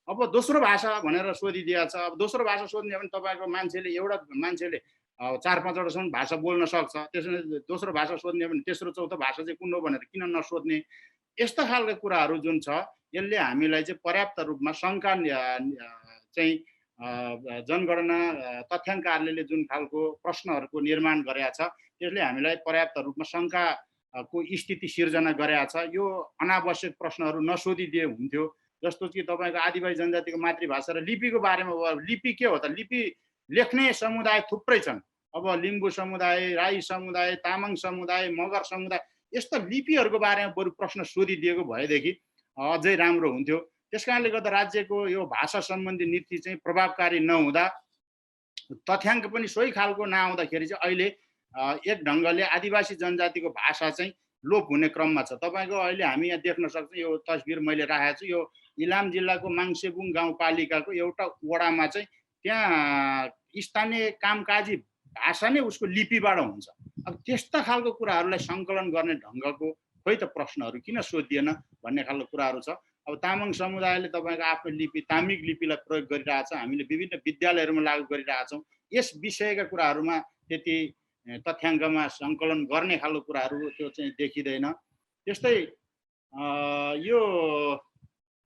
अब दोस्रो भाषा भनेर सोधिदिएको छ। अब दोस्रो भाषा सोध्ने भने तपाईँको मान्छेले, एउटा मान्छेले 4-5वटासम्म भाषा बोल्न सक्छ। त्यसैले दोस्रो भाषा सोध्ने भने तेस्रो चौथो भाषा चाहिँ कुन हो भनेर किन नसोध्ने? यस्ता खालका कुराहरू जुन छ यसले हामीलाई चाहिँ पर्याप्त रूपमा शङ्का चाहिँ जनगणना तथ्याङ्क कार्यालयले जुन खालको प्रश्नहरूको निर्माण गरेका छ त्यसले हामीलाई पर्याप्त रूपमा शङ्काको स्थिति सिर्जना गरेका छ। यो अनावश्यक प्रश्नहरू नसोधिदिए हुन्थ्यो। जस्तो कि तपाईँको आदिवासी जनजातिको मातृभाषा र लिपिको बारेमा, लिपि के हो त? लिपि लेख्ने समुदाय थुप्रै छन्। अब लिम्बू समुदाय, राई समुदाय, तामाङ समुदाय, मगर समुदाय, यस्ता लिपिहरूको बारेमा बरु प्रश्न सोधिदिएको भएदेखि अझै राम्रो हुन्थ्यो। त्यस कारणले गर्दा राज्यको यो भाषा सम्बन्धी नीति चाहिँ प्रभावकारी नहुँदा, तथ्याङ्क पनि सोही खालको नआउँदाखेरि चाहिँ अहिले एक ढङ्गले आदिवासी जनजातिको भाषा चाहिँ लोप हुने क्रममा छ। तपाईँको अहिले हामी यहाँ देख्न सक्छौँ, यो तस्बिर मैले राखेको छु, यो इलाम जिल्लाको माङसेबुङ गाउँपालिकाको एउटा वडामा चाहिँ त्यहाँ स्थानीय कामकाजी भाषा नै उसको लिपिबाट हुन्छ। अब त्यस्ता खालको कुराहरूलाई सङ्कलन गर्ने ढङ्गको खोइ त प्रश्नहरू किन सोधिएन भन्ने खालको कुराहरू छ। अब तामाङ समुदायले तपाईँको आफ्नो लिपि, तामिक लिपिलाई प्रयोग गरिरहेछ। हामीले विभिन्न विद्यालयहरूमा लागू गरिरहेछौँ। यस विषयका कुराहरूमा त्यति तथ्याङ्कमा सङ्कलन गर्ने खालको कुराहरू त्यो चाहिँ देखिँदैन। त्यस्तै यो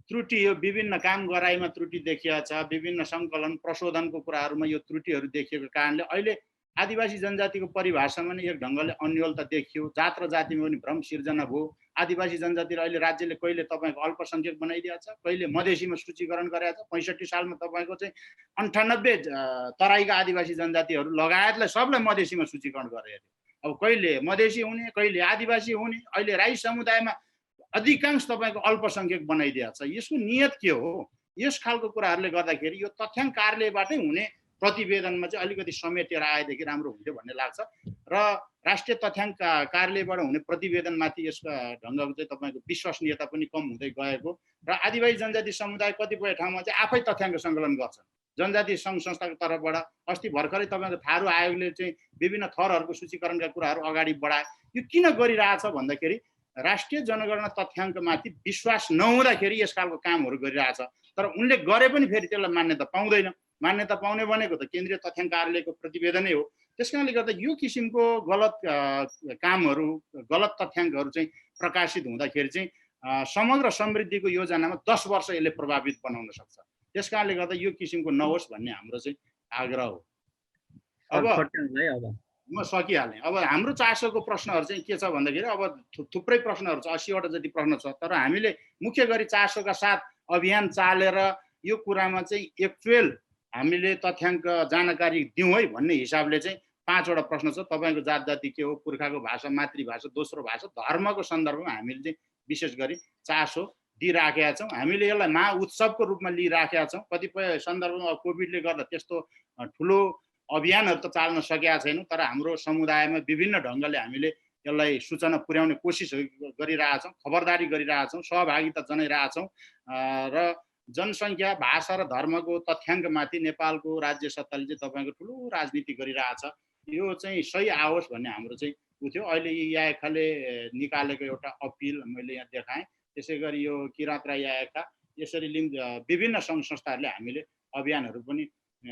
त्रुटि, यो विभिन्न काम गराइमा त्रुटि देखिएको छ, विभिन्न सङ्कलन प्रशोधनको कुराहरूमा यो त्रुटिहरू देखिएको कारणले अहिले आदिवासी जनजातिको परिभाषामा नै एक ढङ्गले अन्योलता देखियो। जात र जातिमा पनि भ्रम सिर्जना भयो। आदिवासी जनजाति अहिले राज्यले कहिले तपाईँको अल्पसङ्ख्यक बनाइदिएको छ, कहिले मधेसीमा सूचीकरण गरेको छ। 65 सालमा तपाईँको चाहिँ 98 तराईका आदिवासी जनजातिहरू लगायतलाई सबलाई मधेसीमा सूचीकरण गरेको थियो। अब कहिले मधेसी हुने, कहिले आदिवासी हुने, अहिले राई समुदायमा अधिकांश तपाईँको अल्पसङ्ख्यक बनाइदिएको छ। यसको नियत के हो? यस खालको कुराहरूले गर्दाखेरि यो तथ्याङ्क कार्यालयबाटै हुने प्रतिवेदनमा चाहिँ अलिकति समेटेर आएदेखि राम्रो हुन्थ्यो भन्ने लाग्छ र राष्ट्रिय तथ्याङ्क कार्यालयबाट हुने प्रतिवेदनमाथि यसका ढङ्गको चाहिँ तपाईँको विश्वसनीयता पनि कम हुँदै गएको र आदिवासी जनजाति समुदाय कतिपय ठाउँमा चाहिँ आफै तथ्याङ्क सङ्कलन गर्छन् जनजाति सङ्घ संस्थाको तर्फबाट। अस्ति भर्खरै तपाईँको थारू आयोगले चाहिँ विभिन्न थरहरूको सूचीकरणका कुराहरू अगाडि बढाए। यो किन गरिरहेछ भन्दाखेरि राष्ट्रिय जनगणना तथ्याङ्कमाथि विश्वास नहुँदाखेरि यस खालको कामहरू गरिरहेछ। तर उनले गरे पनि फेरि त्यसलाई मान्यता पाउँदैन। मान्यता पाउने भनेको त केन्द्रीय तथ्याङ्क कार्यालयको प्रतिवेदनै हो। त्यस कारणले गर्दा यो किसिमको गलत कामहरू, गलत तथ्याङ्कहरू चाहिँ प्रकाशित हुँदाखेरि चाहिँ समग्र समृद्धिको योजनामा 10 वर्ष यसले प्रभावित बनाउन सक्छ। त्यस कारणले गर्दा यो किसिमको नहोस् भन्ने हाम्रो चाहिँ आग्रह हो। अब म सकिहालेँ। अब हाम्रो चासोको प्रश्नहरू चाहिँ के छ भन्दाखेरि अब थुप्रै प्रश्नहरू छ, 80वटा जति प्रश्न छ। तर हामीले मुख्य गरी चासोका साथ अभियान चालेर यो कुरामा चाहिँ एक्चुअल हामीले तथ्याङ्क जानकारी दिउँ है भन्ने हिसाबले चाहिँ 5वटा प्रश्न छ। तपाईँको जात जाति के हो, पुर्खाको भाषा, मातृभाषा, दोस्रो भाषा, धर्मको सन्दर्भमा हामीले चाहिँ विशेष गरी चासो दिइराखेका छौँ। हामीले यसलाई महाउत्सवको रूपमा लिइराखेका छौँ। कतिपय सन्दर्भमा कोभिडले गर्दा त्यस्तो ठुलो अभियानहरू त चाल्न सकेका छैनौँ, तर हाम्रो समुदायमा विभिन्न ढङ्गले हामीले यसलाई सूचना पुर्याउने कोसिस गरिरहेछौँ, खबरदारी गरिरहेछौँ, सहभागिता जनाइरहेछौँ र जनसङ्ख्या, भाषा र धर्मको तथ्याङ्कमाथि नेपालको राज्य सत्ताले चाहिँ तपाईँको ठुलो राजनीति गरिरहेछ। यो चाहिँ सही आओस् भन्ने हाम्रो चाहिँ उ थियो। अहिले याएखाले निकालेको एउटा अपिल मैले यहाँ देखाएँ। त्यसै गरी यो किराँत राई याएका, यसरी विभिन्न सङ्घ संस्थाहरूले हामीले अभियानहरू पनि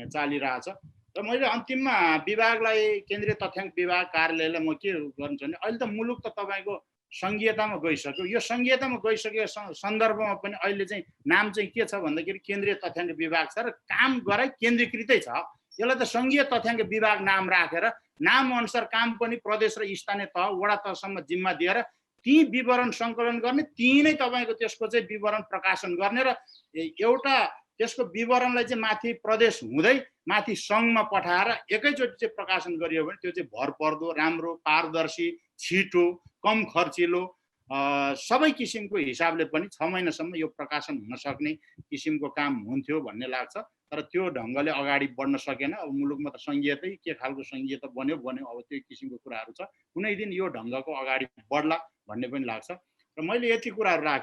चालिरहेछ। र मैले अन्तिममा विभागलाई, केन्द्रीय तथ्याङ्क विभाग कार्यालयलाई म के गर्छु भने अहिले त मुलुक त तपाईँको सङ्घीयतामा गइसक्यो। यो सङ्घीयतामा गइसकेको सन्दर्भमा पनि अहिले चाहिँ नाम चाहिँ के छ भन्दाखेरि केन्द्रीय तथ्याङ्क विभाग छ र काम गराइ केन्द्रीकृतै छ। यसलाई त सङ्घीय तथ्याङ्क विभाग नाम राखेर नाम अनुसार काम पनि प्रदेश र स्थानीय तह, वडा तहसम्म जिम्मा दिएर ती विवरण सङ्कलन गर्ने, ती नै तपाईँको त्यसको चाहिँ विवरण प्रकाशन गर्ने र एउटा त्यसको विवरणलाई चाहिँ माथि प्रदेश हुँदै माथि सङ्घमा पठाएर एकैचोटि चाहिँ प्रकाशन गरियो भने त्यो चाहिँ भरपर्दो, राम्रो, पारदर्शी, छिटो, कम खर्चिलो, सबै किसिमको हिसाबले पनि 6 महिनासम्म यो प्रकाशन हुन सक्ने किसिमको काम हुन्थ्यो भन्ने लाग्छ। तर त्यो ढङ्गले अगाडि बढ्न सकेन। अब मुलुकमा त सङ्घीयतै के खालको सङ्घीयता बन्यो अब त्यो किसिमको कुराहरू छ। कुनै दिन यो ढङ्गको अगाडि बढ्ला भन्ने पनि लाग्छ। र मैले यति कुराहरू राखेँ।